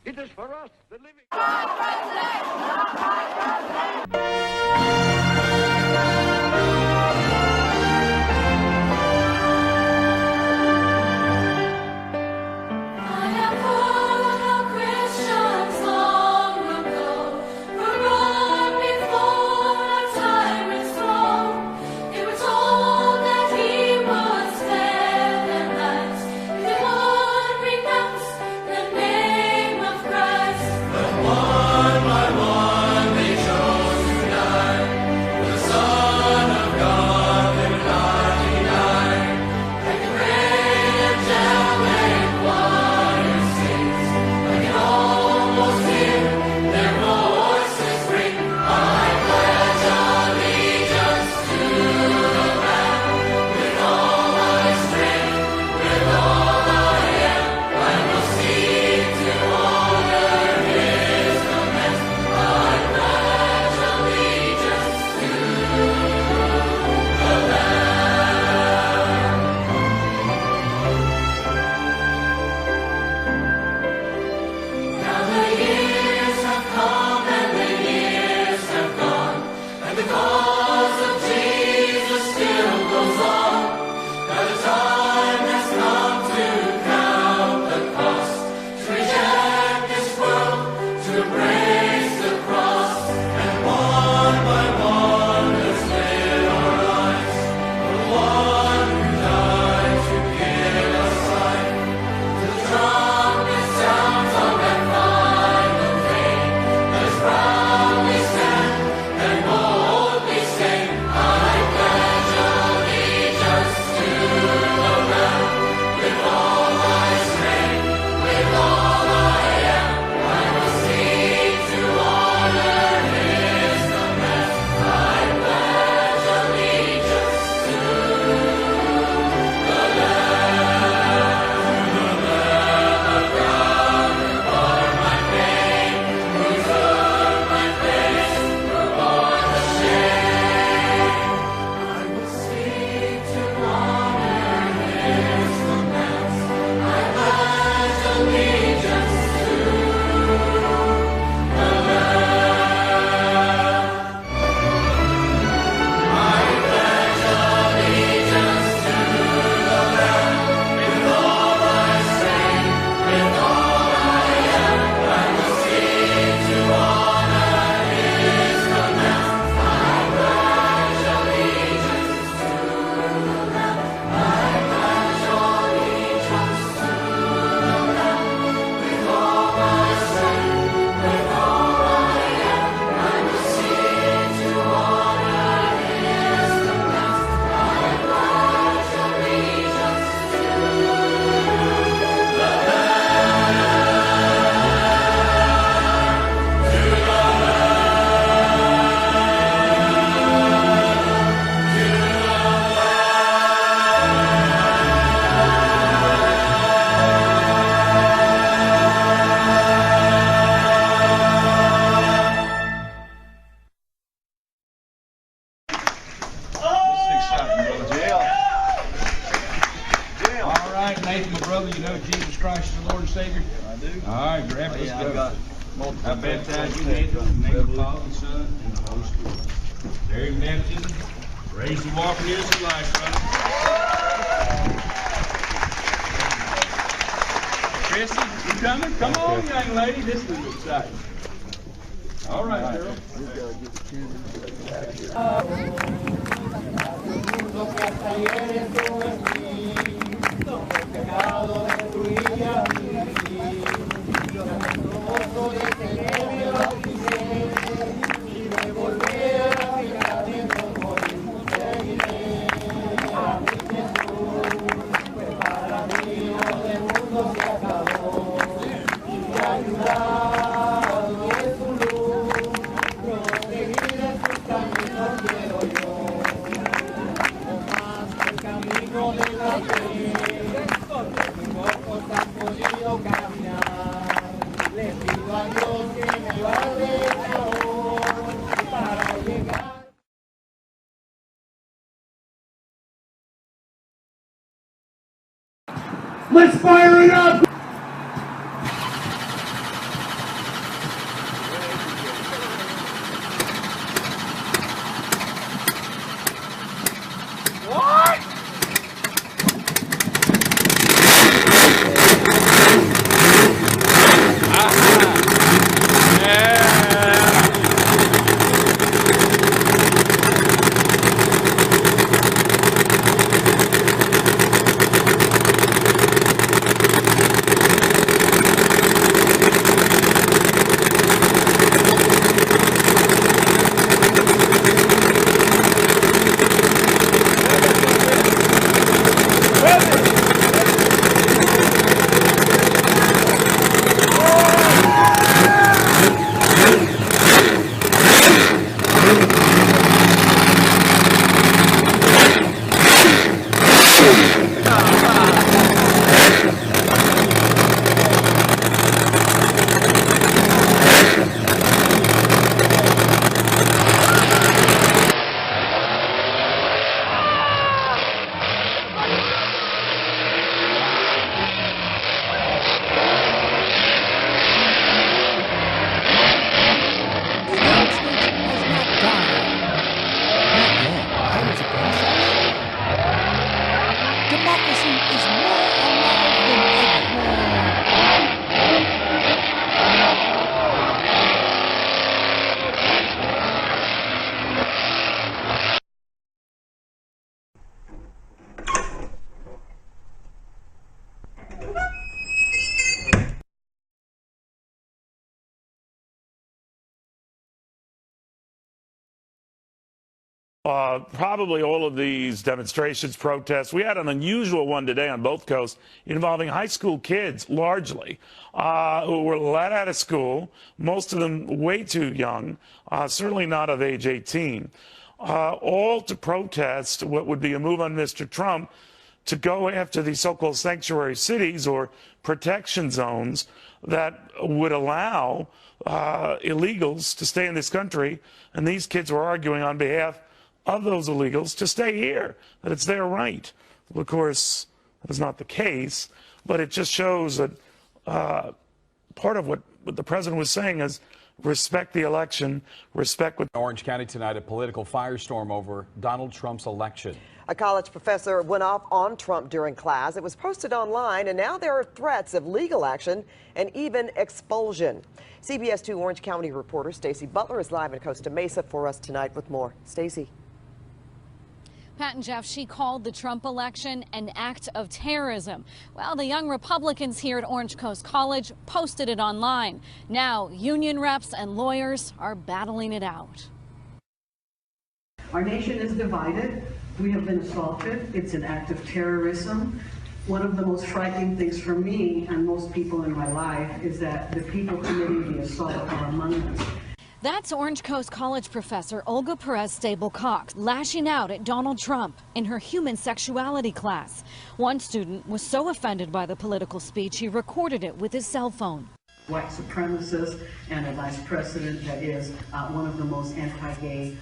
It is for us, the living. One by one they chose to die. Lord and Savior? I do. All right, Grandpa, let's go. I baptize you in the name of the Father, the Son, and the Holy Spirit. There you baptism. Raise the walking years of life, brother. Chrissy, you coming? Come on, young lady. This is exciting. All right, girl. Let's fire it up! What? Probably all of these demonstrations, protests. We had an unusual one today on both coasts involving high school kids, largely, who were let out of school, most of them way too young, certainly not of age 18, all to protest what would be a move on Mr. Trump to go after these so-called sanctuary cities or protection zones that would allow illegals to stay in this country. And these kids were arguing on behalf of those illegals to stay here, that it's their right. Well, of course, that is not the case, but it just shows that part of what the president was saying is respect the election, respect what... Orange County tonight, a political firestorm over Donald Trump's election. A college professor went off on Trump during class. It was posted online, and now there are threats of legal action and even expulsion. CBS 2 Orange County reporter Stacey Butler is live in Costa Mesa for us tonight with more. Stacey. Pat and Jeff, she called the Trump election an act of terrorism. Well, the young Republicans here at Orange Coast College posted it online. Now, union reps and lawyers are battling it out. Our nation is divided. We have been assaulted. It's an act of terrorism. One of the most frightening things for me and most people in my life is that the people committing the assault are among us. That's Orange Coast College professor Olga Perez Stable-Cox lashing out at Donald Trump in her human sexuality class. One student was so offended by the political speech he recorded it with his cell phone. white supremacist and a vice president that is one of the most anti-gay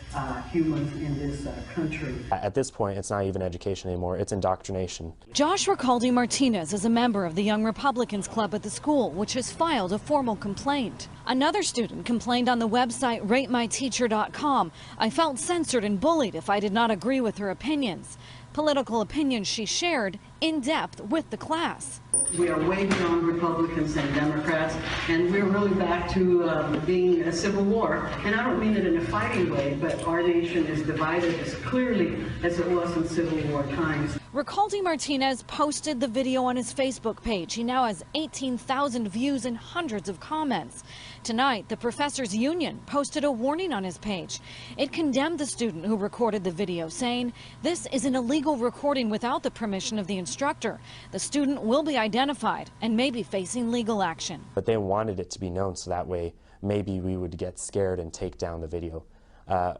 humans in this country. At this point, it's not even education anymore, it's indoctrination. Josh Ricaldi Martinez is a member of the Young Republicans Club at the school, which has filed a formal complaint. Another student complained on the website ratemyteacher.com. I felt censored and bullied if I did not agree with her opinions. Political opinions she shared in depth with the class. We are way beyond Republicans and Democrats, and we're really back to being a civil war. And I don't mean it in a fighting way, but our nation is divided as clearly as it was in Civil War times. Ricaldi Martinez posted the video on his Facebook page. He now has 18,000 views and hundreds of comments. Tonight, the Professors Union posted a warning on his page. It condemned the student who recorded the video, saying, "This is an illegal recording without the permission of the instructor. The student will be identified and may be facing legal action." But they wanted it to be known so that way maybe we would get scared and take down the video.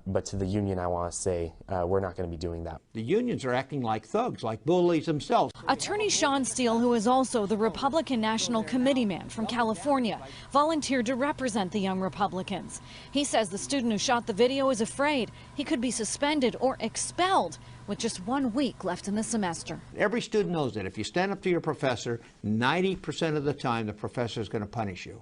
But to the union, I want to say we're not going to be doing that. The unions are acting like thugs, like bullies themselves. Attorney Sean Steele, who is also the Republican National Committee man from California, volunteered to represent the Young Republicans. He says the student who shot the video is afraid he could be suspended or expelled with just 1 week left in the semester. Every student knows that if you stand up to your professor, 90% of the time the professor is going to punish you.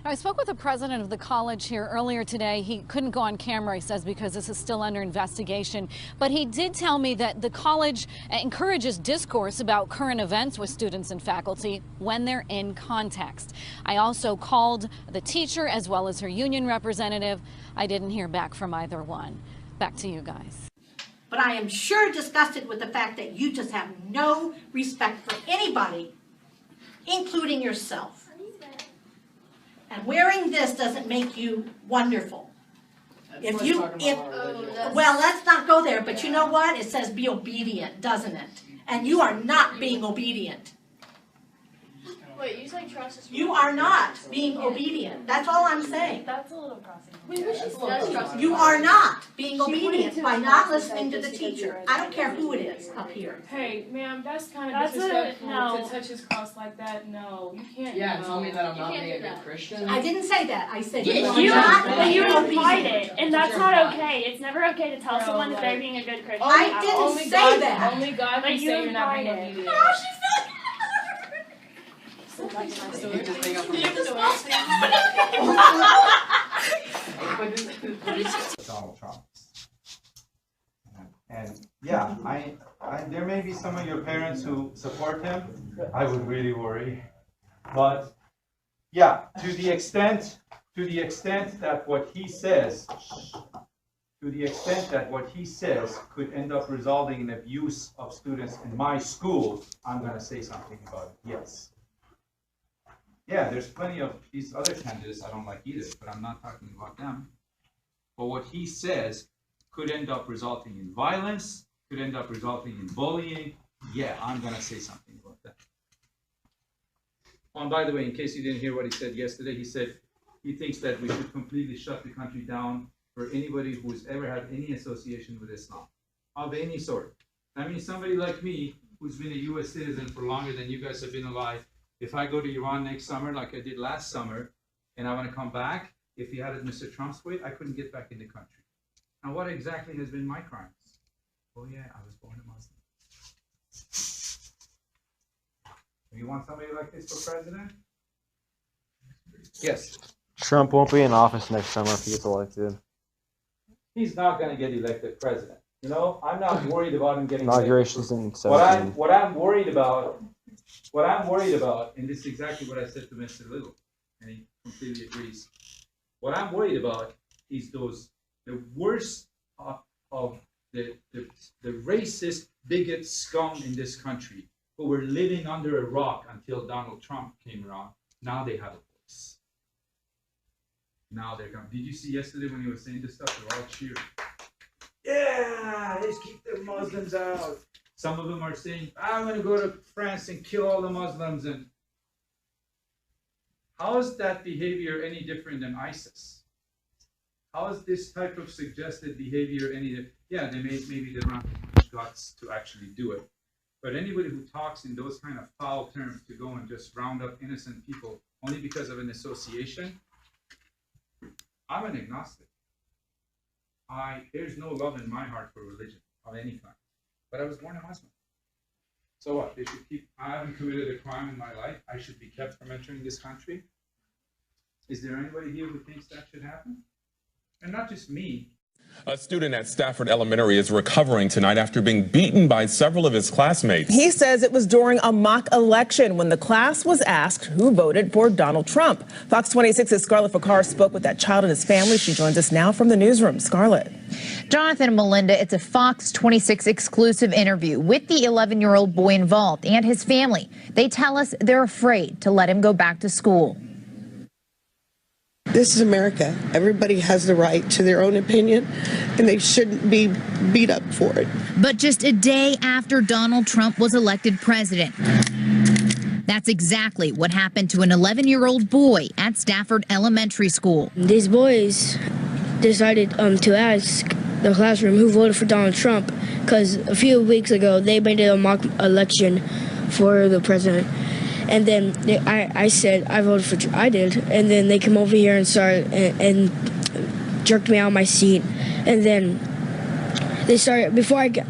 I spoke with the president of the college here earlier today. He couldn't go on camera, he says, because this is still under investigation. But he did tell me that the college encourages discourse about current events with students and faculty when they're in context. I also called the teacher as well as her union representative. I didn't hear back from either one. Back to you guys. But I am sure disgusted with the fact that you just have no respect for anybody, including yourself. And wearing this doesn't make you wonderful. Well, let's not go there, but you know what? It says be obedient, doesn't it? And you are not being obedient. Wait, you say trust is... You are not being obedient. That's all I'm saying. That's a little crossing. We wish it's trust. You are not being obedient by not listening to the teacher. I don't care who it is up here. Hey, ma'am, that's kind of disrespectful to touch his cross like that. No, you can't. Yeah, tell me that I'm not being a good Christian. I didn't say that. I said you implied it, and that's not okay. It's never okay to tell someone that they're being a good Christian. I didn't say that. Only God can say you're not being obedient. No, she said. Donald Trump. And yeah, there may be some of your parents who support him. I would really worry. But yeah, to the extent that what he says could end up resulting in abuse of students in my school, I'm going to say something about it, yes. Yeah, there's plenty of these other candidates I don't like either, but I'm not talking about them. But what he says could end up resulting in violence, could end up resulting in bullying. Yeah, I'm going to say something about that. Oh, and by the way, in case you didn't hear what he said yesterday, he said he thinks that we should completely shut the country down for anybody who's ever had any association with Islam, of any sort. I mean, somebody like me, who's been a U.S. citizen for longer than you guys have been alive, if I go to Iran next summer, like I did last summer, and I want to come back, if he had it Mr. Trump's way, I couldn't get back in the country. Now, what exactly has been my crimes? Oh yeah, I was born a Muslim. You want somebody like this for president? Yes. Trump won't be in office next summer if he gets elected. He's not going to get elected president. You know, I'm not worried about him getting Inauguration's in elected. 17. What I'm worried about, and this is exactly what I said to Mr. Little, and he completely agrees. What I'm worried about is the worst of the racist, bigot scum in this country who were living under a rock until Donald Trump came around. Now they have a voice. Now they're coming. Did you see yesterday when he was saying this stuff? They're all cheering. Yeah, let's keep the Muslims out. Some of them are saying, I'm going to go to France and kill all the Muslims. And how is that behavior any different than ISIS? How is this type of suggested behavior any different? Yeah, maybe they don't have the guts to actually do it. But anybody who talks in those kind of foul terms to go and just round up innocent people only because of an association, I'm an agnostic. There's no love in my heart for religion of any kind. But I was born a Muslim. So what? They should keep. I haven't committed a crime in my life. I should be kept from entering this country. Is there anybody here who thinks that should happen? And not just me. A student at Stafford Elementary is recovering tonight after being beaten by several of his classmates. He says it was during a mock election when the class was asked who voted for Donald Trump. Fox 26's Scarlett Fakar spoke with that child and his family. She joins us now from the newsroom. Scarlett. Jonathan and Melinda, it's a Fox 26 exclusive interview with the 11-year-old boy involved and his family. They tell us they're afraid to let him go back to school. This is America. Everybody has the right to their own opinion, and they shouldn't be beat up for it. But just a day after Donald Trump was elected president, that's exactly what happened to an 11-year-old boy at Stafford Elementary School. These boys decided to ask the classroom who voted for Donald Trump, because a few weeks ago they made a mock election for the president. And then I said I voted for I did, and then they came over here and started and jerked me out of my seat, and then they started before I could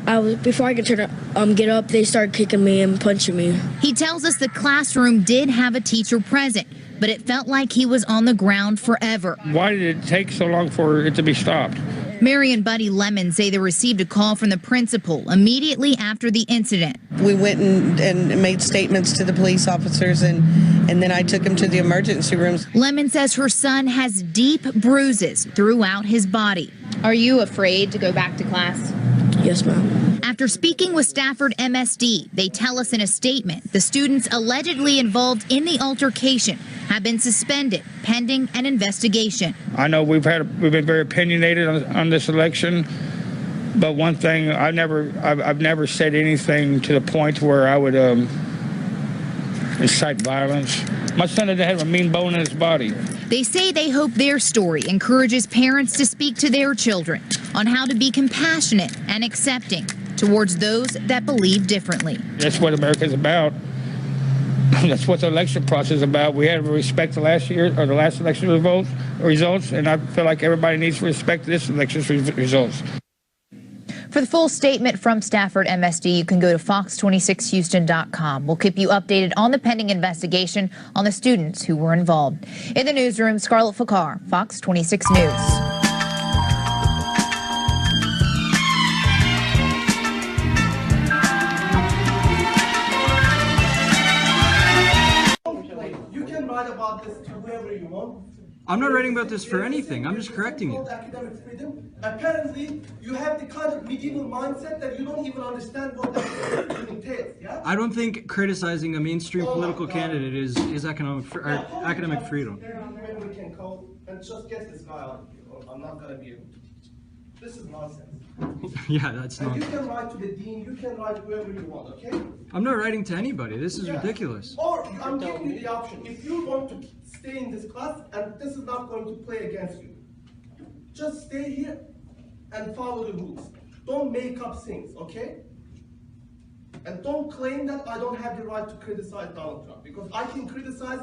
get up, they started kicking me and punching me. He tells us the classroom did have a teacher present, but it felt like he was on the ground forever. Why did it take so long for it to be stopped? Mary and Buddy Lemon say they received a call from the principal immediately after the incident. We went and made statements to the police officers, and then I took him to the emergency rooms. Lemon says her son has deep bruises throughout his body. Are you afraid to go back to class? Yes, ma'am. After speaking with Stafford MSD, they tell us in a statement the students allegedly involved in the altercation have been suspended pending an investigation. I know we've been very opinionated on this election, but one thing I've never said anything to the point where I would incite violence. My son didn't have a mean bone in his body. They say they hope their story encourages parents to speak to their children on how to be compassionate and accepting towards those that believe differently. That's what America's about. That's what the election process is about. We had to respect the last election results, and I feel like everybody needs to respect this election's results. For the full statement from Stafford MSD, you can go to fox26houston.com. We'll keep you updated on the pending investigation on the students who were involved. In the newsroom, Scarlett Fakar, Fox 26 News. You can write about this to whoever you want. I'm not writing about this for anything. I'm just correcting you. Academic freedom. Apparently, you have the kind of medieval mindset that you don't even understand what that entails. Yeah. I don't think criticizing a mainstream political candidate is academic freedom. We can call and just get this guy out of here. I'm not gonna be able to teach. This is nonsense. Yeah, that's not. You can write to the dean. You can write whoever you want. Okay. I'm not writing to anybody. This is ridiculous. Or I'm giving you the option. If you want to stay in this class and this is not going to play against you, just stay here and follow the rules. Don't make up things, okay? And don't claim that I don't have the right to criticize Donald Trump, because I can criticize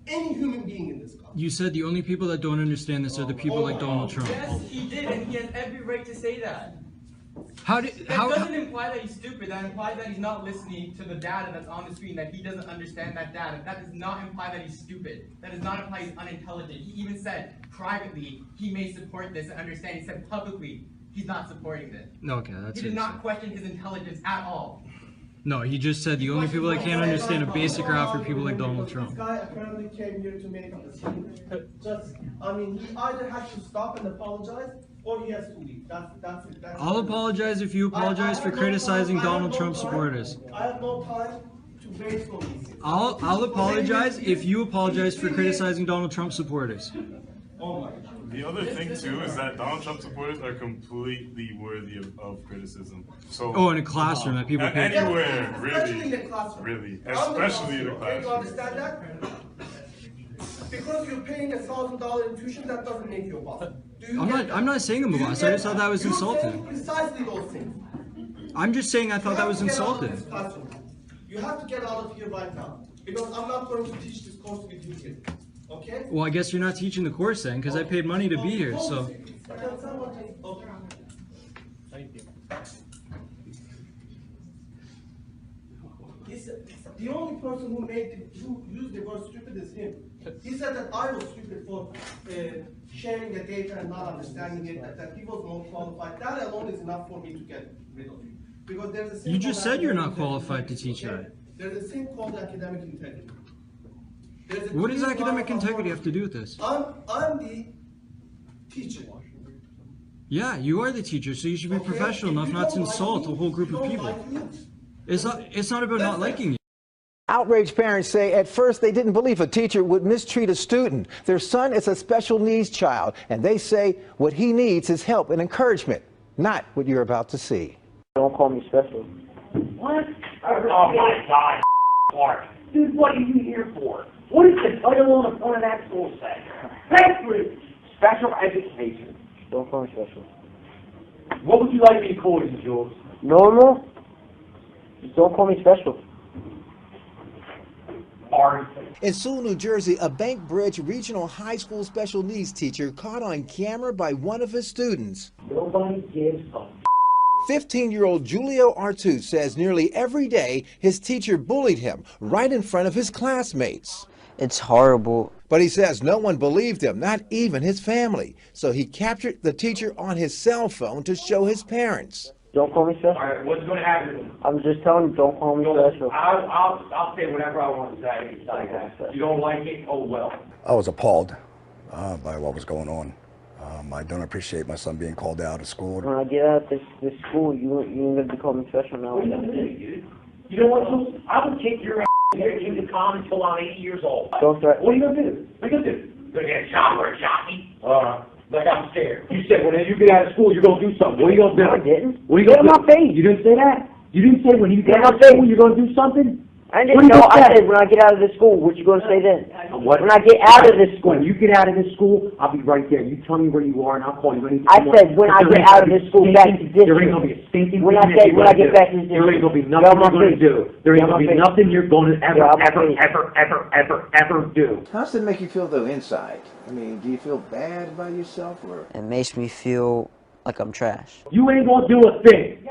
any human being in this class. You said the only people that don't understand this are the people like Donald Trump. Yes, he did, and he has every right to say that. That doesn't imply that he's stupid. That implies that he's not listening to the data that's on the screen, that he doesn't understand that data. That does not imply that he's stupid. That does not imply he's unintelligent. He even said privately he may support this and understand. He said publicly he's not supporting this. Okay, that's it. He did not question his intelligence at all. No, he just said the only people that can't understand a basic graph are people like Donald Trump. This guy apparently came here to make up a scene. He either has to stop and apologize, or he has to leave. That's it. I'll apologize if you apologize for criticizing Donald Trump supporters. I have no time to wait for these. I'll apologize if you apologize for criticizing Donald Trump supporters. Oh my God. The other thing too is that Donald Trump supporters are completely worthy of criticism. So in a classroom that people pay anywhere, especially in a classroom. Really, especially in a classroom. You understand that? Because you're paying $1,000 in tuition, that doesn't make you a boss. I'm not saying I'm a boss. I just thought that was insulting. Precisely those things. I'm just saying I thought that was insulting. You have to get out of here right now, because I'm not going to teach this course with you here. Okay? Well, I guess you're not teaching the course then, because I paid money to be here, so. Thank you. The only person who used the word stupid is him. He said that I was stupid for sharing the data and not understanding it, that he was more qualified. That alone is enough for me to get rid of you. Because there's a thing You just called said you're not academic qualified to integrity, teach okay? that. There's a thing called academic integrity. What does academic integrity have to do with this? I'm the teacher. Yeah, you are the teacher, so you should be professional enough not to insult a whole group of people. It's not about not liking you. Outraged parents say at first they didn't believe a teacher would mistreat a student. Their son is a special needs child, and they say what he needs is help and encouragement, not what you're about to see. Don't call me special. What? Oh my God, Clark. Dude, what are you here for? What does the title on the front of that school say? Bedford Special Education. Don't call me special. What would you like me to call you, Jules? Normal? Just don't call me special. In Sewell, New Jersey, a Bank Bridge Regional High School special needs teacher caught on camera by one of his students. Nobody gives a 15-year-old Julio Artuz says nearly every day his teacher bullied him right in front of his classmates. It's horrible. But he says no one believed him, not even his family. So he captured the teacher on his cell phone to show his parents. Don't call me special. All right, what's going to happen? I'm just telling you, don't call me special. I'll say whatever I want to say. You don't like it? Oh, well. I was appalled by what was going on. I don't appreciate my son being called out of school. When I get out of this school, you ain't going to be calling me special now. What are you going to do, dude? You know what? I will kick your ass here in the common until I'm 80 years old. Don't threaten. What are you going to do? What are you going to do? Going to get shot or shot me? Like I'm scared. You said when you get out of school, you're going to do something. What are you going to do? No, I didn't. What are you going to do? Get in my face. You didn't say that? You didn't say when you get out of face. school, you're going to do something? I didn't know. I said when I get out of this school, what you going to say then? What? When I get out of this school. When you get out of this school, I'll be right there. You tell me where you are, and I'll call you. I said when I get out of this school, back to this. There ain't going to be a stinking when thing I get back to this. There ain't going to be nothing you're going to do. There ain't going to be nothing you're going to ever do. How does it make you feel, though, inside? I mean, do you feel bad about yourself, or? It makes me feel like I'm trash. You ain't going to do a thing.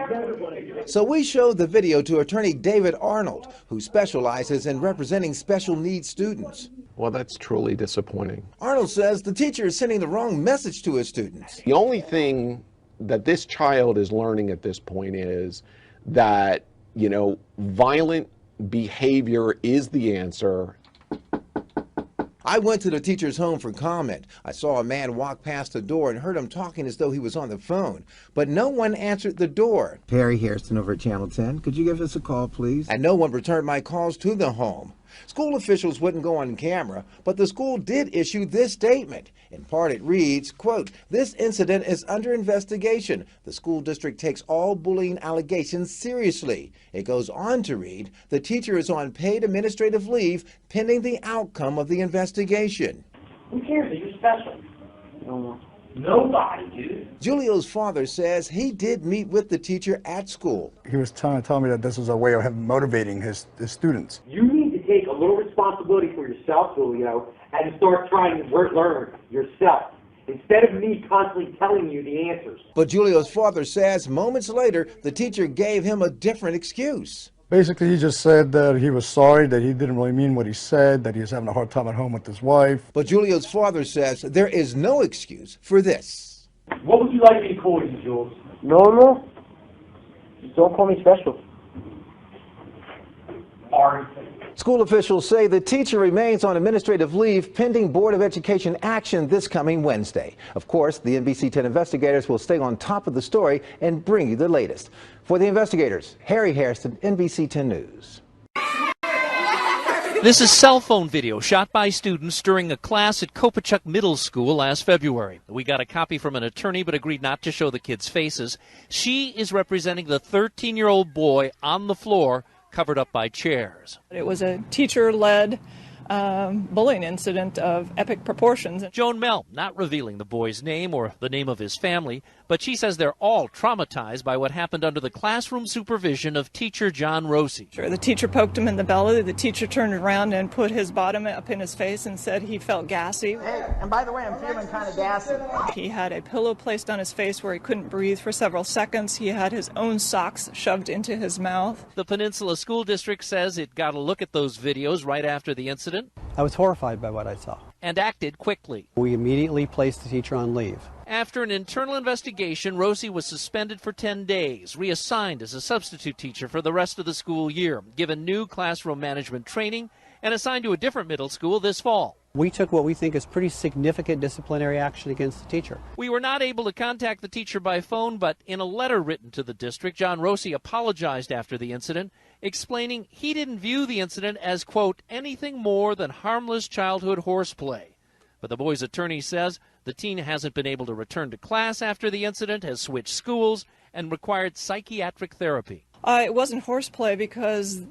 So we showed the video to attorney David Arnold, who specializes in representing special needs students. Well, that's truly disappointing. Arnold says the teacher is sending the wrong message to his students. The only thing that this child is learning at this point is that, you know, violent behavior is the answer. I went to the teacher's home for comment. I saw a man walk past the door and heard him talking as though he was on the phone, but no one answered the door. Harry Hairston over at Channel 10. Could you give us a call, please? And no one returned my calls to the home. School officials wouldn't go on camera, but the school did issue this statement. In part, it reads, quote, "This incident is under investigation. The school district takes all bullying allegations seriously." It goes on to read, "The teacher is on paid administrative leave pending the outcome of the investigation." Who cares that you're special? No more. Nobody, dude. Julio's father says he did meet with the teacher at school. He was trying to tell me that this was a way of him motivating his students. You need to take a little responsibility for yourself, Julio, and start trying to learn yourself, instead of me constantly telling you the answers. But Julio's father says moments later, the teacher gave him a different excuse. Basically, he just said that he was sorry, that he didn't really mean what he said, that he was having a hard time at home with his wife. But Julio's father says there is no excuse for this. What would you like me to call you, Jules? Normal? Just don't call me special. School officials say the teacher remains on administrative leave pending Board of Education action this coming Wednesday. Of course, the NBC 10 investigators will stay on top of the story and bring you the latest. For the investigators, Harry Hairston, NBC 10 News. This is cell phone video shot by students during a class at Kopachuk Middle School last February. We got a copy from an attorney but agreed not to show the kids' faces. She is representing the 13-year-old boy on the floor covered up by chairs. It was a teacher-led bullying incident of epic proportions. Joan Mell not revealing the boy's name or the name of his family, but she says they're all traumatized by what happened under the classroom supervision of teacher John Rossi. The teacher poked him in the belly. The teacher turned around and put his bottom up in his face and said he felt gassy. Hey, and by the way, I'm feeling kind of gassy. He had a pillow placed on his face where he couldn't breathe for several seconds. He had his own socks shoved into his mouth. The Peninsula School District says it got a look at those videos right after the incident. I was horrified by what I saw. And acted quickly. We immediately placed the teacher on leave. After an internal investigation, Rosie was suspended for 10 days, reassigned as a substitute teacher for the rest of the school year, given new classroom management training, and assigned to a different middle school this fall. We took what we think is pretty significant disciplinary action against the teacher. We were not able to contact the teacher by phone, but in a letter written to the district, John Rossi apologized after the incident, explaining he didn't view the incident as, quote, anything more than harmless childhood horseplay. But the boy's attorney says the teen hasn't been able to return to class after the incident, has switched schools, and required psychiatric therapy. It wasn't horseplay because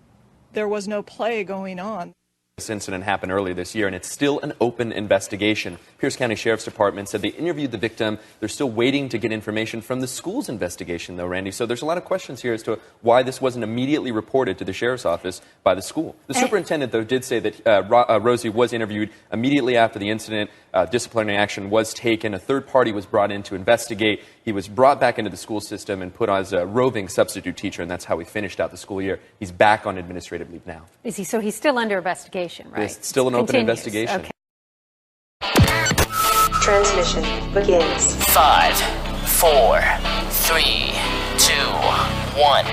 there was no play going on. This incident happened earlier this year, and it's still an open investigation. Pierce County Sheriff's Department said they interviewed the victim. They're still waiting to get information from the school's investigation, though, Randy. So there's a lot of questions here as to why this wasn't immediately reported to the sheriff's office by the school. The superintendent, though, did say that Rosie was interviewed immediately after the incident. Disciplinary action was taken. A third party was brought in to investigate. He was brought back into the school system and put on as a roving substitute teacher, and that's how he finished out the school year. He's back on administrative leave now. Is he? So he's still under investigation, right? It's still an open investigation. Okay. Transmission begins. 5, 4, 3, 2, 1.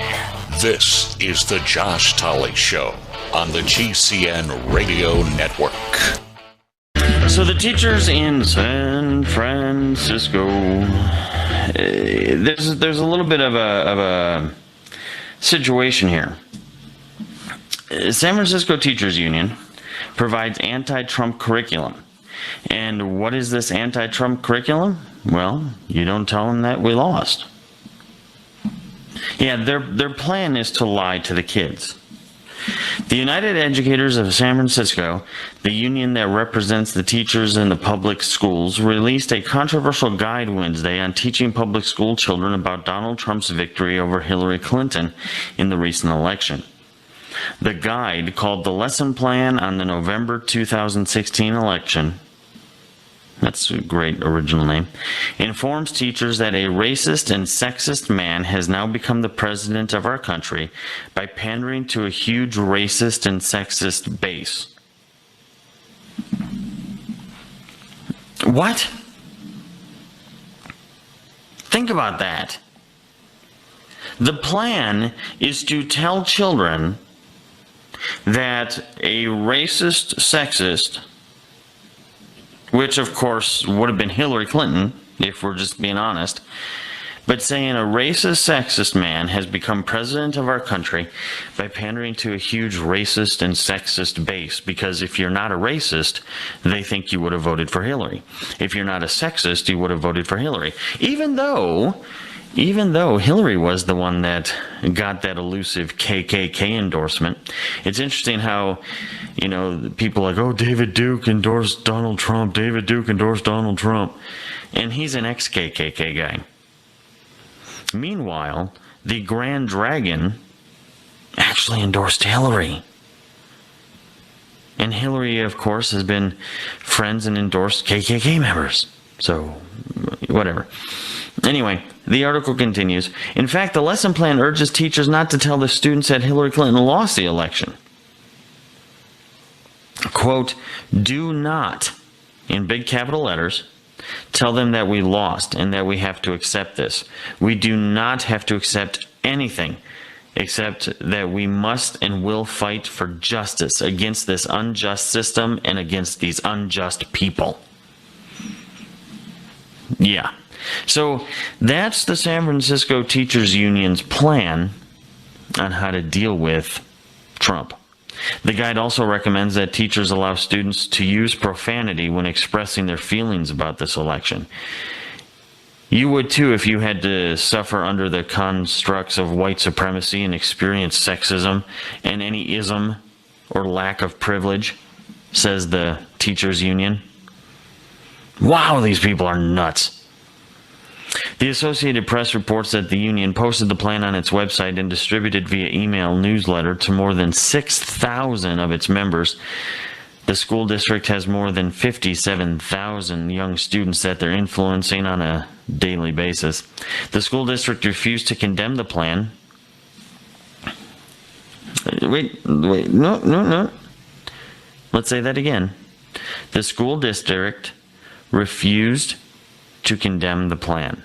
This is the Josh Tolley Show on the GCN Radio Network. So the teachers in San Francisco, there's a little bit of a situation here. San Francisco Teachers Union provides anti-Trump curriculum. And what is this anti-Trump curriculum? Well, you don't tell them that we lost. Yeah, their plan is to lie to the kids. The United Educators of San Francisco, the union that represents the teachers in the public schools, released a controversial guide Wednesday on teaching public school children about Donald Trump's victory over Hillary Clinton in the recent election. The guide, called the Lesson Plan on the November 2016 election, that's a great original name, informs teachers that a racist and sexist man has now become the president of our country by pandering to a huge racist and sexist base. What? Think about that. The plan is to tell children that a racist, sexist, which of course would have been Hillary Clinton, if we're just being honest, but saying a racist, sexist man has become president of our country by pandering to a huge racist and sexist base, because if you're not a racist, they think you would have voted for Hillary. If you're not a sexist, you would have voted for Hillary. Even though Hillary was the one that got that elusive KKK endorsement, it's interesting how, you know, people are like, oh, David Duke endorsed Donald Trump, David Duke endorsed Donald Trump, and he's an ex-KKK guy. Meanwhile, the Grand Dragon actually endorsed Hillary. And Hillary, of course, has been friends and endorsed KKK members. So, whatever. Anyway, the article continues. In fact, the lesson plan urges teachers not to tell the students that Hillary Clinton lost the election. Quote, do not, in big capital letters, tell them that we lost and that we have to accept this. We do not have to accept anything except that we must and will fight for justice against this unjust system and against these unjust people. Yeah. So that's the San Francisco Teachers Union's plan on how to deal with Trump. The guide also recommends that teachers allow students to use profanity when expressing their feelings about this election. You would too if you had to suffer under the constructs of white supremacy and experience sexism and any ism or lack of privilege. says the teachers union. Wow, these people are nuts. The Associated Press reports that the union posted the plan on its website and distributed via email newsletter to more than 6,000 of its members. The school district has more than 57,000 young students that they're influencing on a daily basis. The school district refused to condemn the plan. Wait, no. Let's say that again. The school district refused to condemn the plan.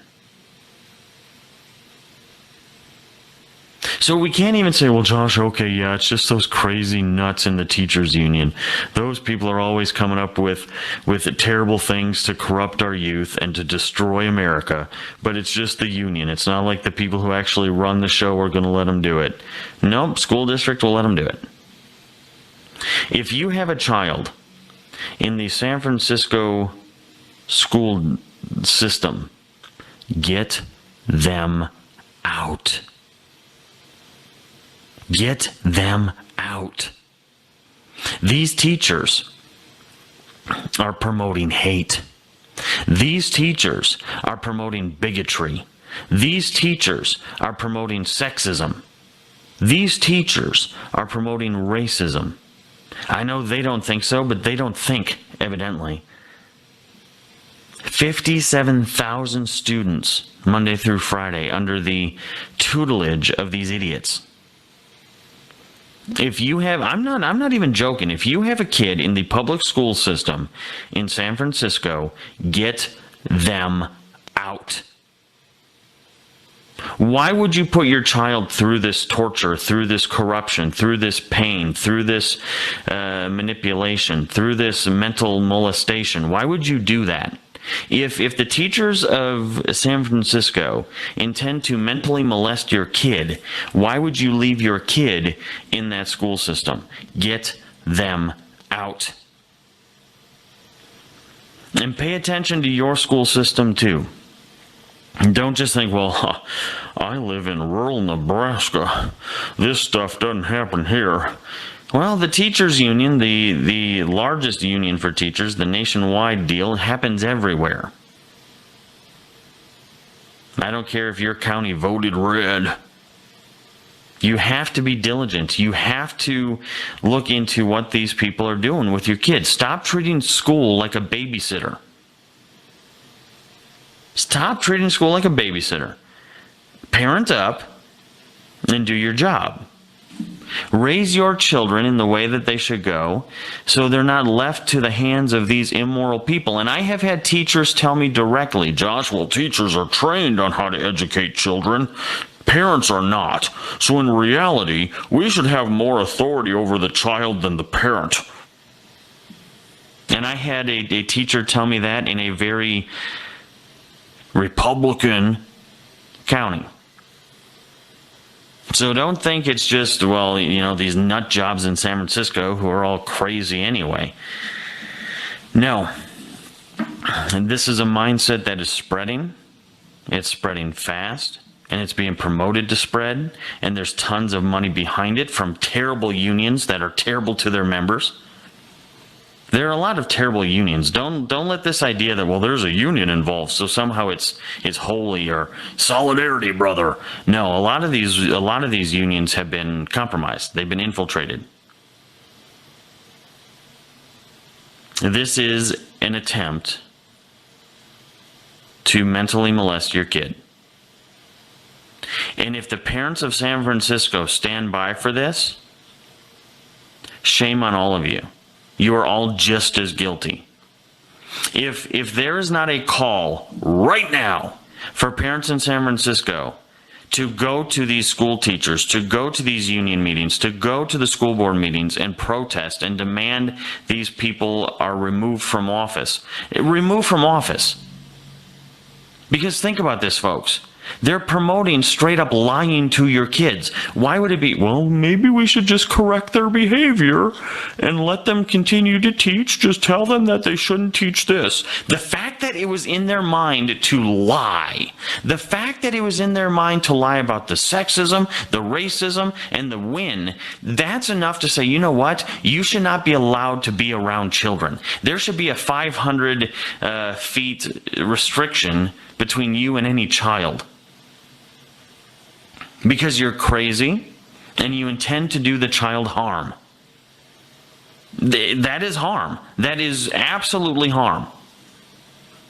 So we can't even say, well, Josh, okay, yeah, it's just those crazy nuts in the teachers union. Those people are always coming up with terrible things to corrupt our youth and to destroy America. But it's just the union. It's not like the people who actually run the show are going to let them do it. Nope, school district will let them do it. If you have a child in the San Francisco school system, get them out. Get them out. These teachers are promoting hate. These teachers are promoting bigotry. These teachers are promoting sexism. These teachers are promoting racism. I know they don't think so, but they don't think, evidently. 57,000 students, Monday through Friday, under the tutelage of these idiots. If you have, I'm not even joking, if you have a kid in the public school system in San Francisco, get them out. Why would you put your child through this torture, through this corruption, through this pain, through this manipulation, through this mental molestation? Why would you do that? If the teachers of San Francisco intend to mentally molest your kid, why would you leave your kid in that school system? Get them out. And pay attention to your school system too. Don't just think, well, I live in rural Nebraska. This stuff doesn't happen here. Well, the teachers union, the largest union for teachers, the nationwide deal, happens everywhere. I don't care if your county voted red. You have to be diligent. You have to look into what these people are doing with your kids. Stop treating school like a babysitter. Stop treating school like a babysitter. Parent up and do your job. Raise your children in the way that they should go so they're not left to the hands of these immoral people. And I have had teachers tell me directly, Josh, well, teachers are trained on how to educate children. Parents are not. So in reality, we should have more authority over the child than the parent. And I had a teacher tell me that in a very Republican county. So don't think it's just, well, you know, these nut jobs in San Francisco who are all crazy anyway. No. And this is a mindset that is spreading. It's spreading fast, and it's being promoted to spread, and there's tons of money behind it from terrible unions that are terrible to their members. There are a lot of terrible unions. Don't let this idea that, well, there's a union involved, so somehow it's holy or solidarity, brother. No, a lot of these unions have been compromised. They've been infiltrated. This is an attempt to mentally molest your kid. And if the parents of San Francisco stand by for this, shame on all of you. You are all just as guilty. If there is not a call right now for parents in San Francisco to go to these school teachers, to go to these union meetings, to go to the school board meetings and protest and demand these people are removed from office. Removed from office. Because think about this, folks. They're promoting straight up lying to your kids. Why would it be, well, maybe we should just correct their behavior and let them continue to teach. Just tell them that they shouldn't teach this. The fact that it was in their mind to lie, the fact that it was in their mind to lie about the sexism, the racism, and the win, that's enough to say, you know what? You should not be allowed to be around children. There should be a 500 feet restriction between you and any child. Because you're crazy and you intend to do the child harm. That is harm. That is absolutely harm.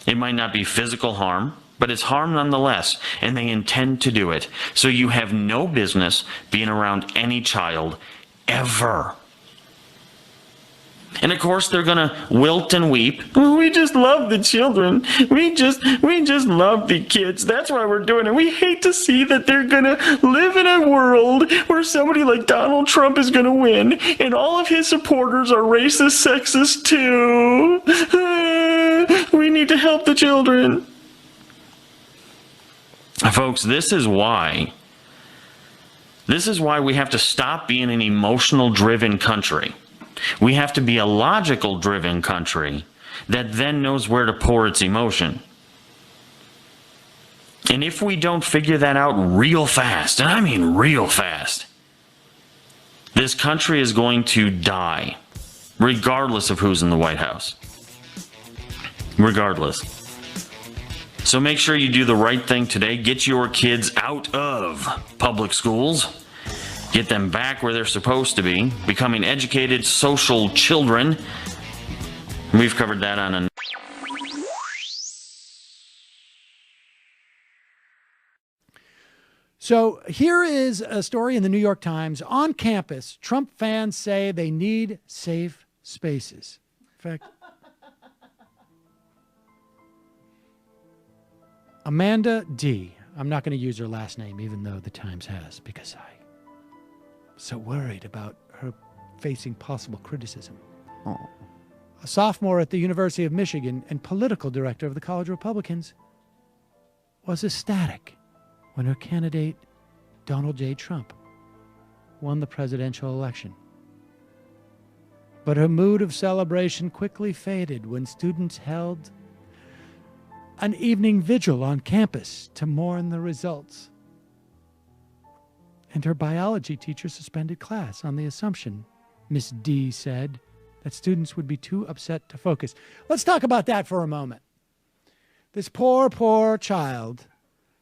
It might not be physical harm, but it's harm nonetheless, and they intend to do it. So you have no business being around any child ever. And of course they're going to wilt and weep. Oh, we just love the children. We just love the kids. That's why we're doing it. We hate to see that they're going to live in a world where somebody like Donald Trump is going to win and all of his supporters are racist, sexist too. We need to help the children. Folks, this is why we have to stop being an emotional driven country. We have to be a logical driven country that then knows where to pour its emotion. And if we don't figure that out real fast, and I mean real fast, this country is going to die, regardless of who's in the White House. Regardless. So make sure you do the right thing today. Get your kids out of public schools. Get them back where they're supposed to be, becoming educated, social children. We've covered that on a... So here is a story in the New York Times. On campus, Trump fans say they need safe spaces. In fact, Amanda D. I'm not going to use her last name, even though the Times has, because I'm so worried about her facing possible criticism. Oh. A sophomore at the University of Michigan and political director of the College Republicans was ecstatic when her candidate, Donald J. Trump, won the presidential election. But her mood of celebration quickly faded when students held an evening vigil on campus to mourn the results. And her biology teacher suspended class on the assumption, Miss D said, that students would be too upset to focus. Let's talk about that for a moment. This poor, poor child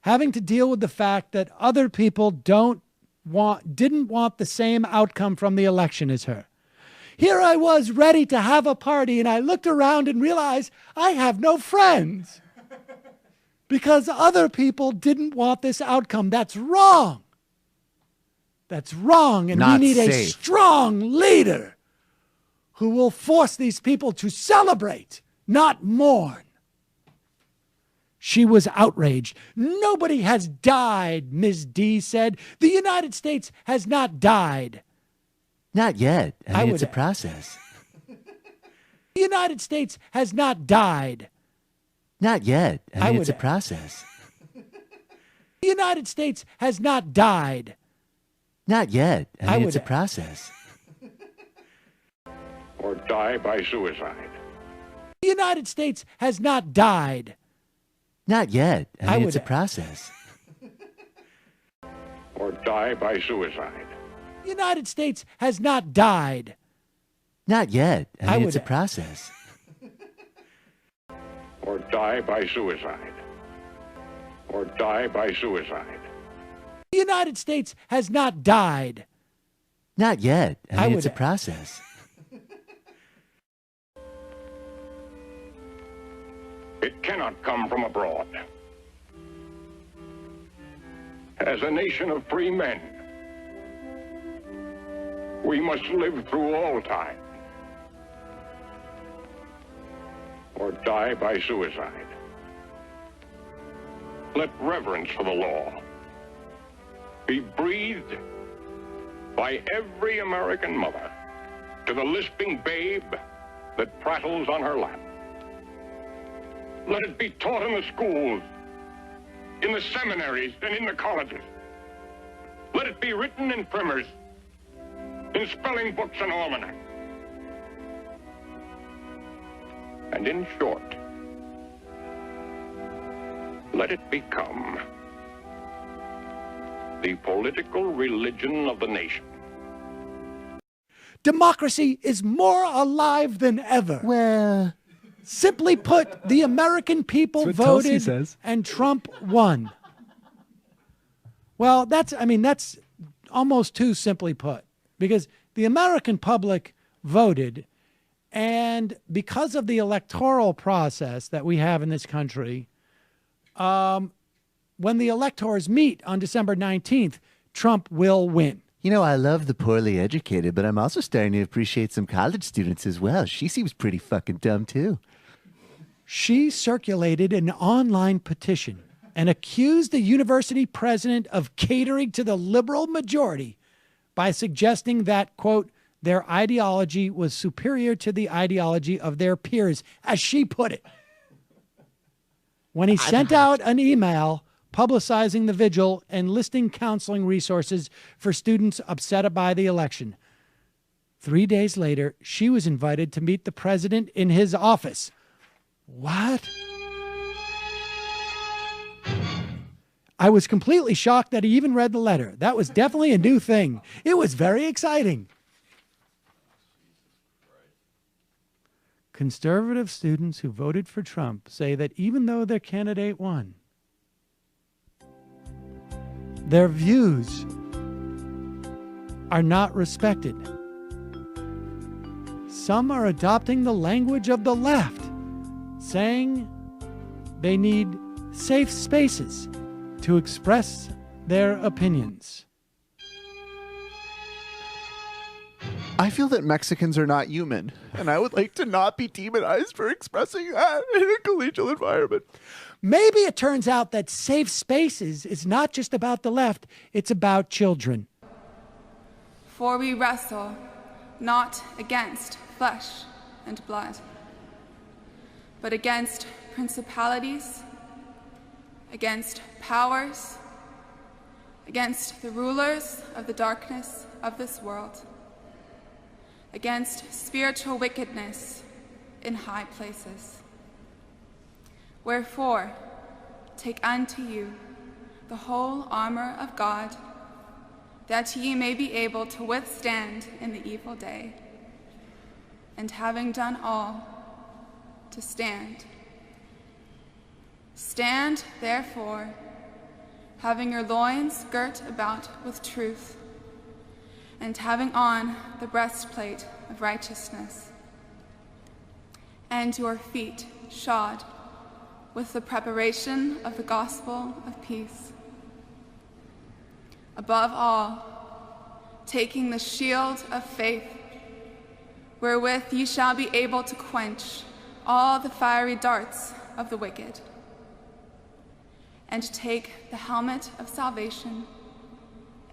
having to deal with the fact that other people didn't want the same outcome from the election as her. Here I was ready to have a party, and I looked around and realized I have no friends because other people didn't want this outcome. That's wrong. That's wrong, and we need a strong leader who will force these people to celebrate, not mourn. She was outraged. Nobody has died, Ms. D said. The United States has not died. Not yet. I mean, it's a process. The United States has not died. Not yet. I mean, it's a process. The United States has not died. Not yet. I mean, it's a process. Or die by suicide. The United States has not died. Not yet. I mean, it's a process. Or die by suicide. The United States has not died. Not yet. I mean, it's a process. Or die by suicide. Or die by suicide. The United States has not died. Not yet. I mean, it's a process. It cannot come from abroad. As a nation of free men, we must live through all time. Or die by suicide. Let reverence for the law be breathed by every American mother to the lisping babe that prattles on her lap. Let it be taught in the schools, in the seminaries and in the colleges. Let it be written in primers, in spelling books and almanacs. And in short, let it become the political religion of the nation. Democracy is more alive than ever. Well, simply put, the American people voted and Trump won. Well, that's almost too simply put, because the American public voted, and because of the electoral process that we have in this country, when the electors meet on December 19th, Trump will win. You know, I love the poorly educated, but I'm also starting to appreciate some college students as well. She seems pretty fucking dumb, too. She circulated an online petition and accused the university president of catering to the liberal majority by suggesting that, quote, their ideology was superior to the ideology of their peers, as she put it. When he sent out an email publicizing the vigil and listing counseling resources for students upset by the election. 3 days later, she was invited to meet the president in his office. What? I was completely shocked that he even read the letter. That was definitely a new thing. It was very exciting. Conservative students who voted for Trump say that even though their candidate won, their views are not respected. Some are adopting the language of the left, saying they need safe spaces to express their opinions. I feel that Mexicans are not human, and I would like to not be demonized for expressing that in a collegial environment. Maybe it turns out that safe spaces is not just about the left, it's about children. For we wrestle not against flesh and blood, but against principalities, against powers, against the rulers of the darkness of this world, against spiritual wickedness in high places. Wherefore, take unto you the whole armor of God, that ye may be able to withstand in the evil day, and having done all, to stand. Stand, therefore, having your loins girt about with truth, and having on the breastplate of righteousness, and your feet shod with the preparation of the gospel of peace. Above all, taking the shield of faith, wherewith ye shall be able to quench all the fiery darts of the wicked, and take the helmet of salvation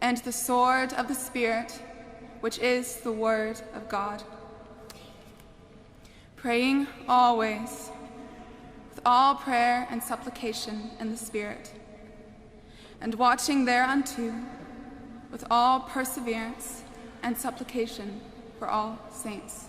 and the sword of the Spirit, which is the word of God, praying always with all prayer and supplication in the Spirit, and watching thereunto with all perseverance and supplication for all saints.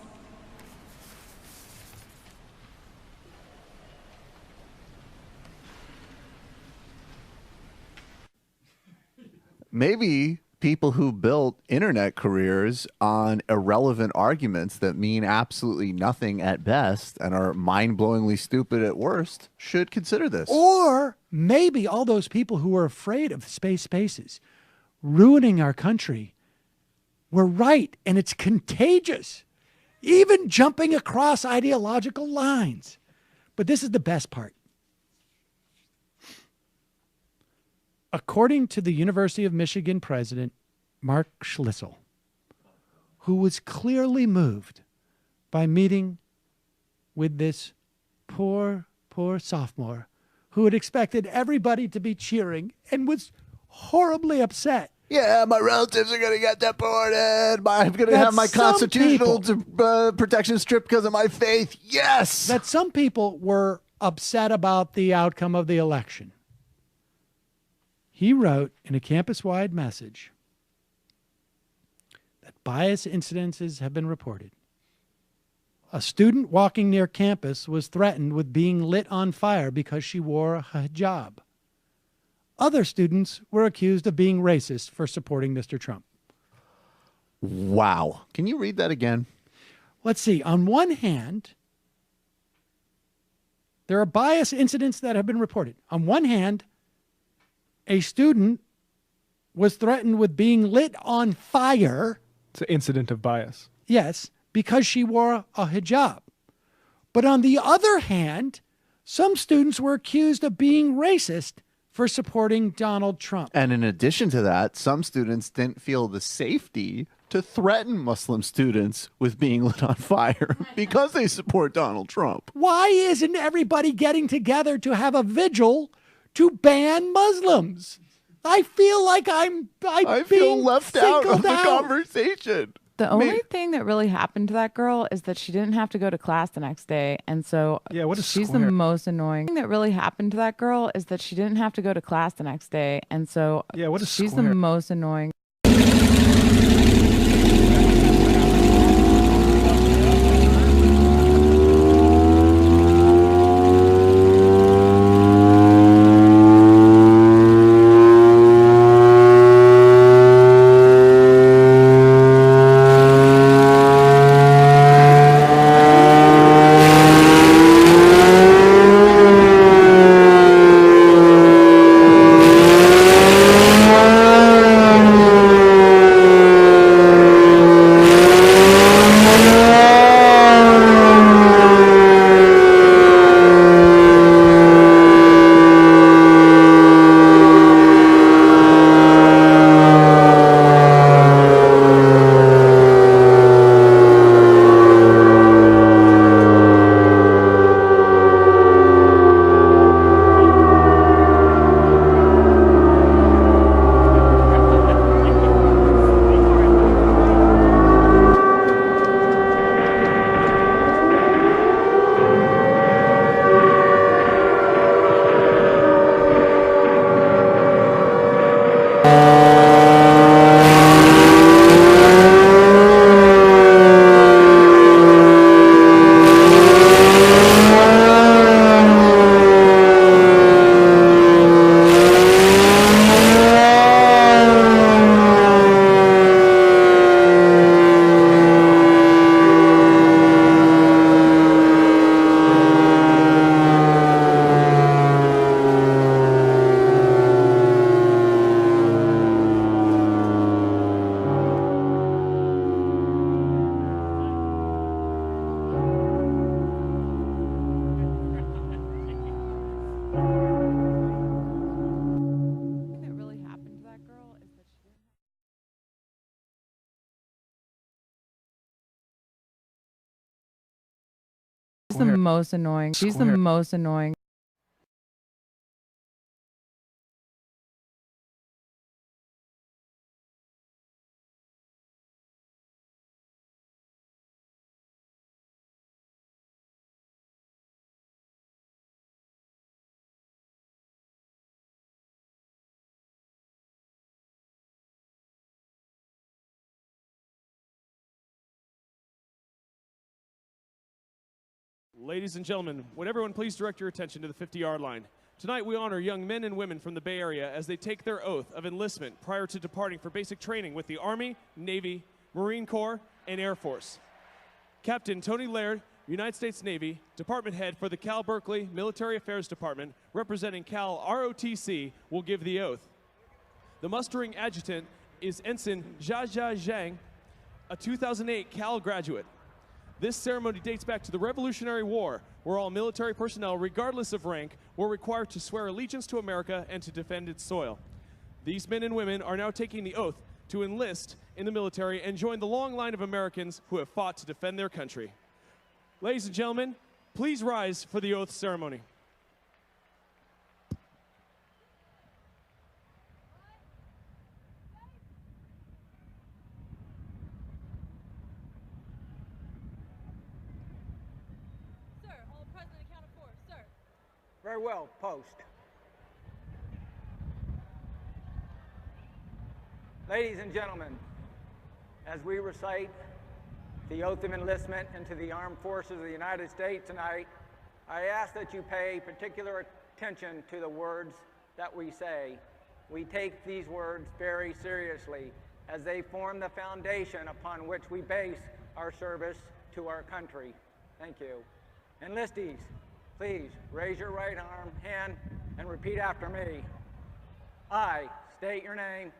Maybe people who built internet careers on irrelevant arguments that mean absolutely nothing at best and are mind-blowingly stupid at worst should consider this. Or maybe all those people who are afraid of spaces ruining our country were right, and it's contagious, even jumping across ideological lines. But this is the best part. According to the University of Michigan president, Mark Schlissel, who was clearly moved by meeting with this poor sophomore who had expected everybody to be cheering and was horribly upset. Yeah, my relatives are going to get deported. I'm going to have my constitutional protection stripped because of my faith. Yes! That some people were upset about the outcome of the election. He wrote in a campus-wide message that bias incidences have been reported. A student walking near campus was threatened with being lit on fire because she wore a hijab. Other students were accused of being racist for supporting Mr. Trump. Wow. Can you read that again? Let's see. On one hand, there are bias incidents that have been reported. On one hand, a student was threatened with being lit on fire. It's an incident of bias. Yes, because she wore a hijab. But on the other hand, some students were accused of being racist for supporting Donald Trump. And in addition to that, some students didn't feel the safety to threaten Muslim students with being lit on fire because they support Donald Trump. Why isn't everybody getting together to have a vigil to ban Muslims? I feel like I feel left out of the conversation. The only thing that really happened to that girl is that she didn't have to go to class the next day, and so she's the most annoying. The thing that really happened to that girl is that she didn't have to go to class the next day, and so she's the most annoying. She's the most annoying. She's the most annoying. Ladies and gentlemen, would everyone please direct your attention to the 50-yard line. Tonight we honor young men and women from the Bay Area as they take their oath of enlistment prior to departing for basic training with the Army, Navy, Marine Corps, and Air Force. Captain Tony Laird, United States Navy, Department Head for the Cal Berkeley Military Affairs Department, representing Cal ROTC, will give the oath. The mustering adjutant is Ensign Jia Zhang, a 2008 Cal graduate. This ceremony dates back to the Revolutionary War, where all military personnel, regardless of rank, were required to swear allegiance to America and to defend its soil. These men and women are now taking the oath to enlist in the military and join the long line of Americans who have fought to defend their country. Ladies and gentlemen, please rise for the oath ceremony. Very well, post. Ladies and gentlemen, as we recite the oath of enlistment into the armed forces of the United States tonight, I ask that you pay particular attention to the words that we say. We take these words very seriously as they form the foundation upon which we base our service to our country. Thank you. Enlistees, please raise your right hand and repeat after me. I state your name.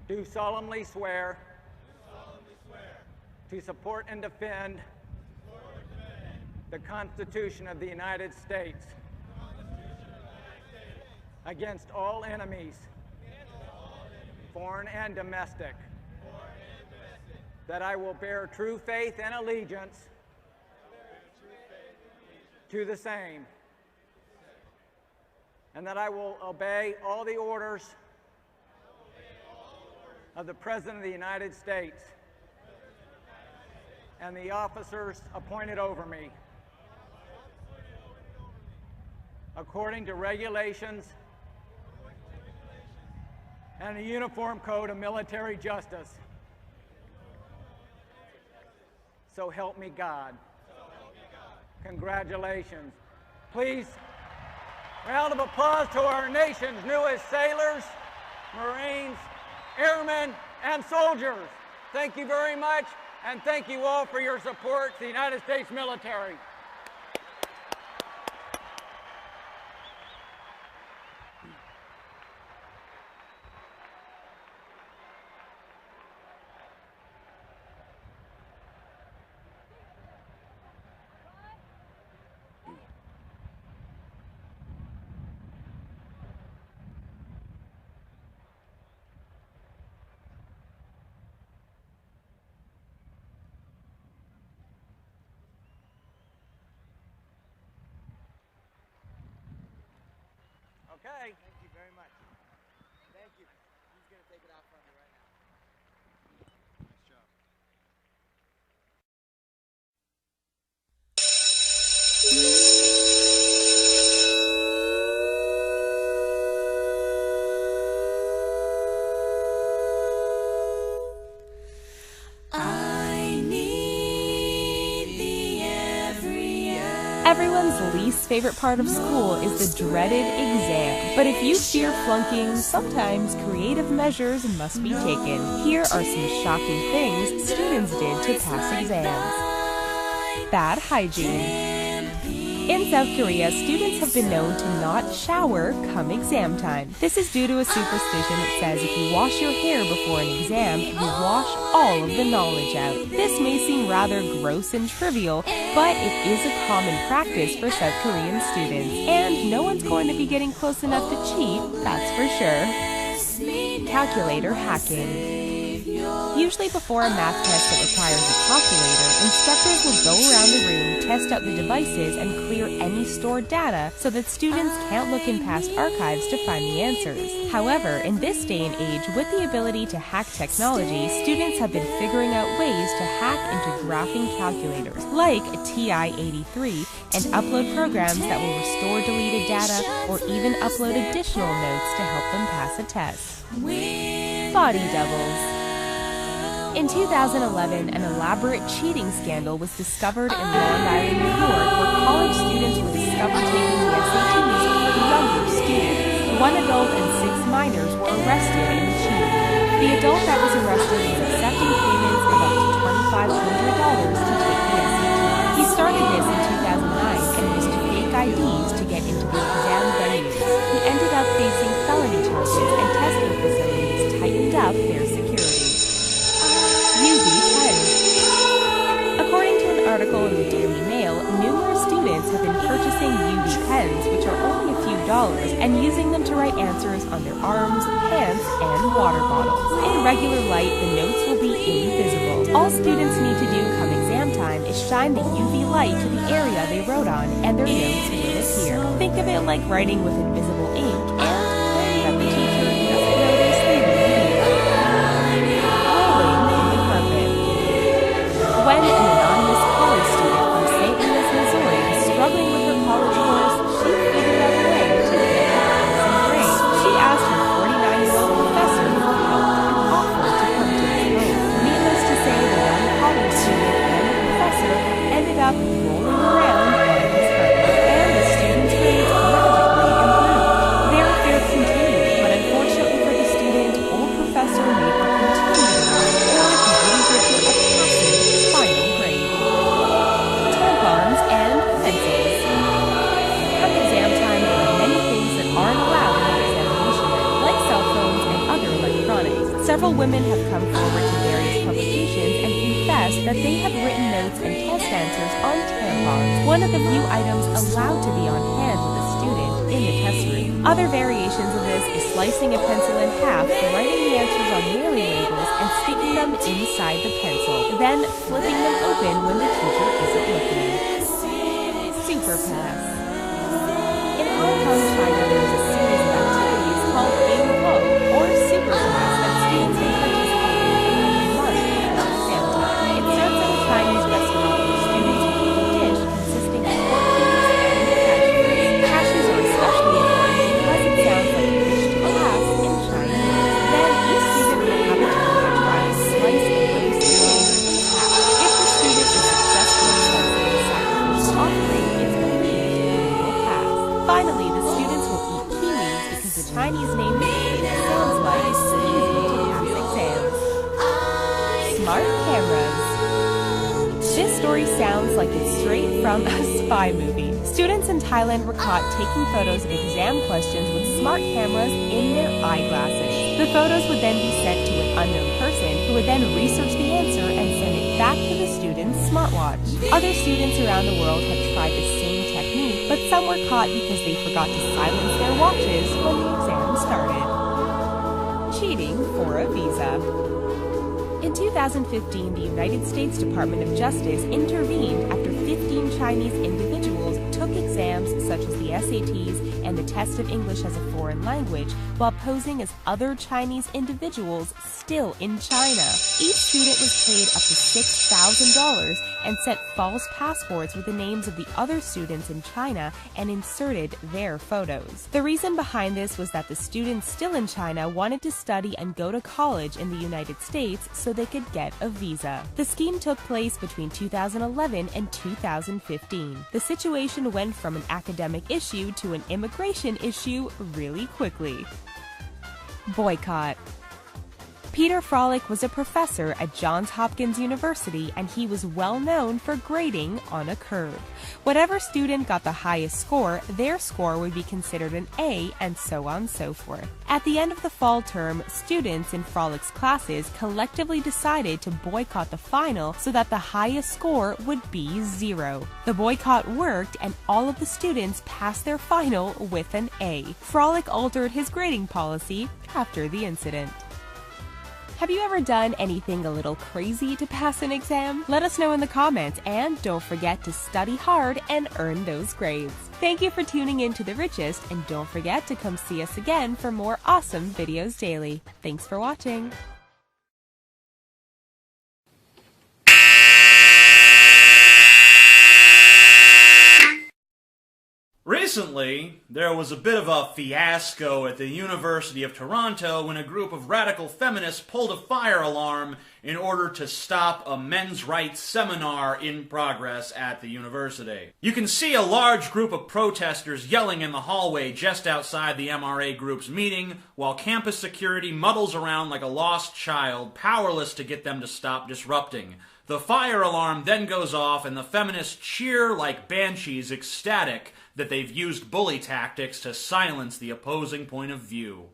Do solemnly swear to support and defend the Constitution of the United States against all enemies, foreign and domestic, that I will bear true faith and allegiance to the same, and that I will obey all the orders of the President of the United States and the officers appointed over me, according to regulations and a uniform code of military justice. So help me God. Congratulations. Please, round of applause to our nation's newest sailors, Marines, airmen, and soldiers. Thank you very much, and thank you all for your support to the United States military. Okay. Thank you very much. Thank you. He's going to take it out from me right now. Nice job. Everyone's least favorite part of school is the dreaded exam. But if you fear flunking, sometimes creative measures must be taken. Here are some shocking things students did to pass exams. Bad hygiene. In South Korea, students have been known to not shower come exam time. This is due to a superstition that says if you wash your hair before an exam, you wash all of the knowledge out. This may seem rather gross and trivial, but it is a common practice for South Korean students. And no one's going to be getting close enough to cheat, that's for sure. Calculator hacking. Usually before a math test that requires a calculator, instructors will go around the room, test out the devices, and clear any stored data so that students can't look in past archives to find the answers. However, in this day and age, with the ability to hack technology, students have been figuring out ways to hack into graphing calculators, like a TI-83, and upload programs that will restore deleted data or even upload additional notes to help them pass a test. Body doubles. In 2011, an elaborate cheating scandal was discovered in Long Island, New York, where college students were discovered taking the SATs for younger students. One adult and 6 minors were arrested in the cheating. The adult that was arrested was accepting payments of up to $2,500 to take the SAT. He started this in 2009 and used fake IDs to get into the exam venues. He ended up facing felony charges, and testing facilities tightened up their security. UV pens. According to an article in the Daily Mail, numerous students have been purchasing UV pens, which are only a few dollars, and using them to write answers on their arms, hands, and water bottles. In regular light, the notes will be invisible. All students need to do come exam time is shine the UV light to the area they wrote on, and their notes will appear. Think of it like writing with invisible ink, and praying that the teacher doesn't notice the UV When an anonymous college student from St. Louis, Missouri was struggling with her college course, she figured out a way to get a passing grade. She asked her 49-year-old ended up rolling around on his hurt, and the student's grades magically improved. Their affair continued, but unfortunately for the student, old professor made her continue to learn, or he wouldn't give her a passing final grade. Tampons and pencils. Come exam time, there are many things that aren't allowed in the examination room, like cell phones and other electronics. Several women have come forward to various publications and confessed that they have written notes and test answers on tampons, one of the few items allowed to be on hand with a student in the test room. Other variations of this is slicing a pencil in half, writing the answers on mailing labels, and sticking them inside the pencil, then flipping them open when the teacher isn't looking. Super Pass. In Hong Kong, China, there is a series of activities called Bing Wo, or Super Pass, that students may participate in every month at exam time. It starts at a Chinese restaurant where students will eat a dish consisting of pork beans and cashews. Cashews are especially important because it sounds like a fish to pass in Chinese. Then each student will have a turn to try to slice and roast the fish in half. If the student is successfully slicing the sacrificial offering, it's believed they will pass. Finally, the students will eat kiwis because the Chinese name for it sounds like it's easy to pass exams. Smart cameras. This story sounds like it's straight from a spy movie. Students in Thailand were caught taking photos of exam questions with smart cameras in their eyeglasses. The photos would then be sent to an unknown person who would then research the answer and send it back to the student's smartwatch. Other students around the world have tried the same technique, but some were caught because they forgot to silence their watches when the exam started. Cheating for a visa. In 2015, the United States Department of Justice intervened after 15 Chinese individuals took exams such as the SATs and the test of English as a foreign language while posing as other Chinese individuals still in China. Each student was paid up to $6,000 and sent false passports with the names of the other students in China and inserted their photos. The reason behind this was that the students still in China wanted to study and go to college in the United States so they could get a visa. The scheme took place between 2011 and 2015. The situation went from an academic issue to an immigration issue really quickly. Boycott. Peter Frolick was a professor at Johns Hopkins University, and he was well known for grading on a curve. Whatever student got the highest score, their score would be considered an A, and so on and so forth. At the end of the fall term, students in Frolick's classes collectively decided to boycott the final so that the highest score would be 0. The boycott worked, and all of the students passed their final with an A. Frolick altered his grading policy after the incident. Have you ever done anything a little crazy to pass an exam? Let us know in the comments, and don't forget to study hard and earn those grades. Thank you for tuning in to The Richest, and don't forget to come see us again for more awesome videos daily. Thanks for watching. Recently, there was a bit of a fiasco at the University of Toronto when a group of radical feminists pulled a fire alarm in order to stop a men's rights seminar in progress at the university. You can see a large group of protesters yelling in the hallway just outside the MRA group's meeting, while campus security muddles around like a lost child, powerless to get them to stop disrupting. The fire alarm then goes off, and the feminists cheer like banshees, ecstatic that they've used bully tactics to silence the opposing point of view.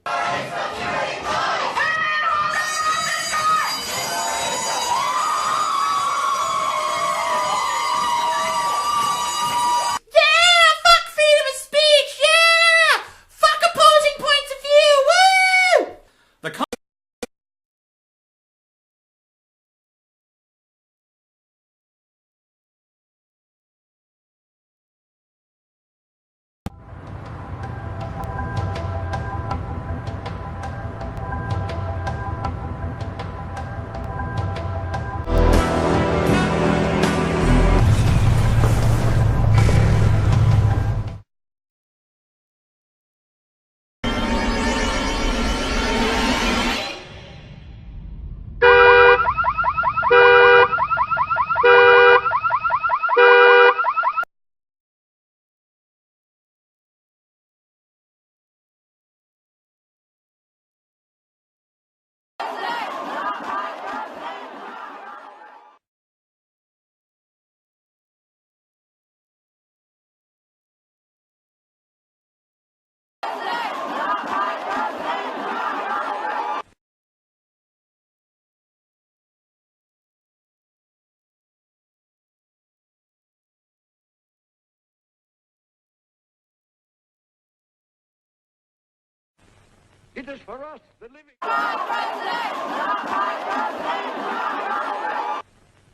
It is for us, the living.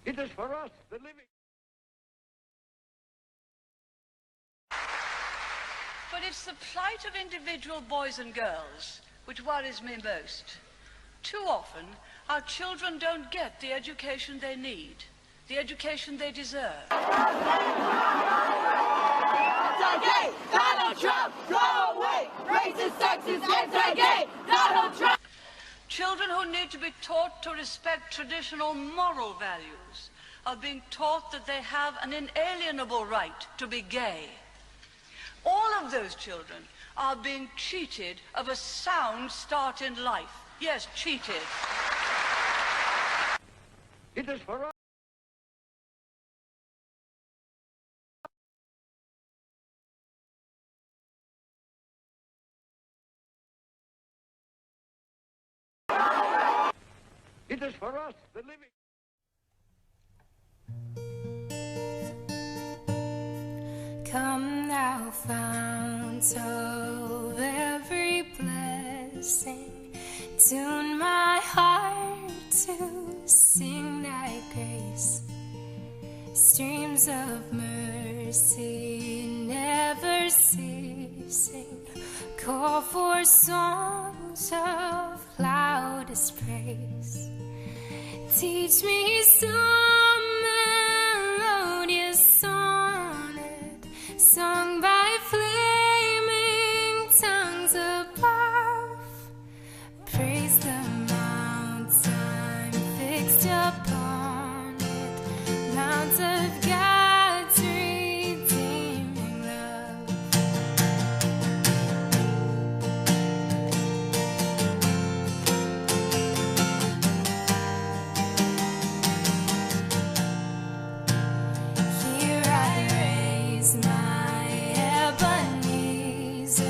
It is for us, the living. But it's the plight of individual boys and girls which worries me most. Too often, our children don't get the education they need, the education they deserve. Anti-gay, Donald Trump, go away! Racist, sexist, anti-gay, Donald Trump! Children who need to be taught to respect traditional moral values are being taught that they have an inalienable right to be gay. All of those children are being cheated of a sound start in life. Yes, cheated. It is for us. It is for us, the living. Come thou fount of every blessing, tune my heart to sing thy grace. Streams of mercy never ceasing, call for songs of loudest praise. Teach me some melodious sonnet sung by flaming tongues above. Praise the mountain fixed upon it, mount of God's redeeming love. Here I raise my Ebenezer,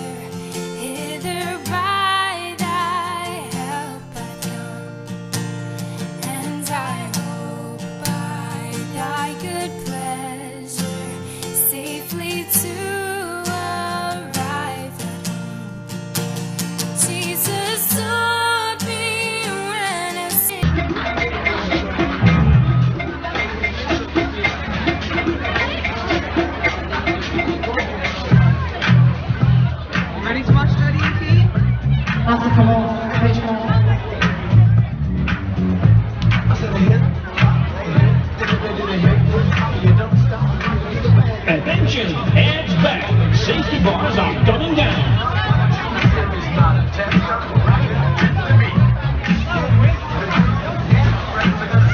hither by thy help I come, and I hope by thy good pleasure safely to arrive at home. Jesus sought me when I Ready to watch WT? Attention, heads back. Safety bars are coming down.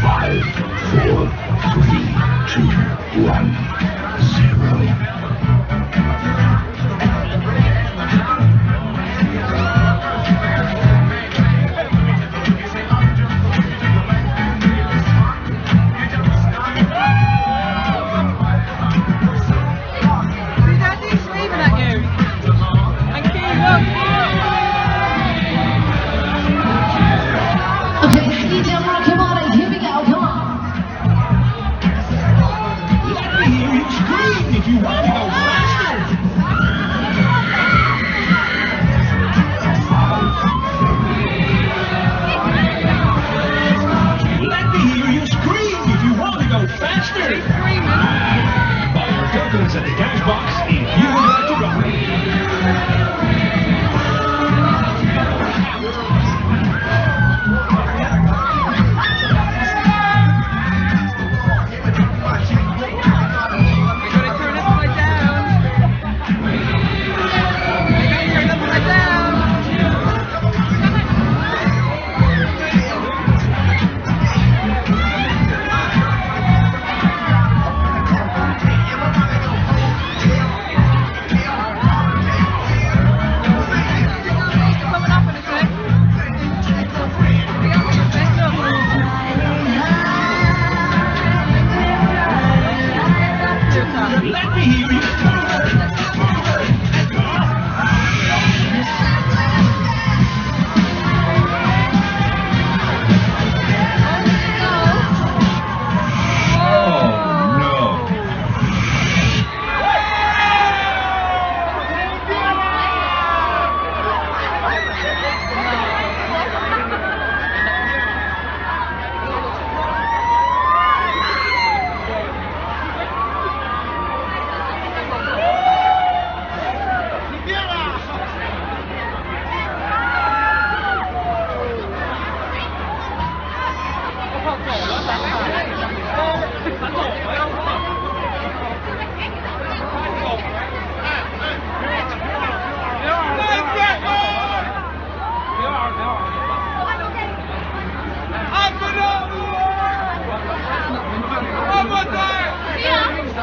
5, 4, 3, 2, 1, Turn it upside down.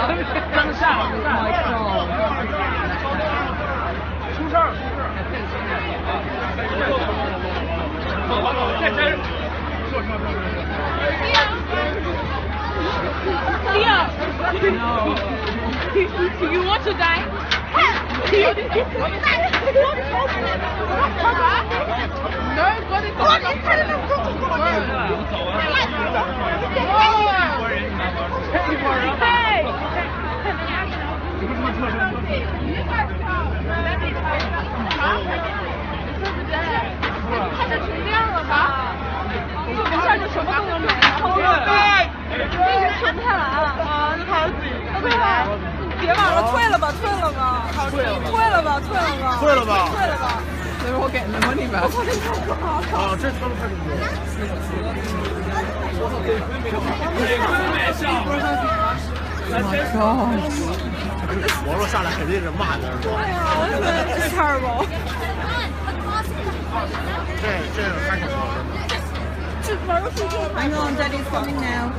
Do you want to die?网络上来肯定是骂的。It's terrible. 这还是好的。Hang on, Daddy's coming now.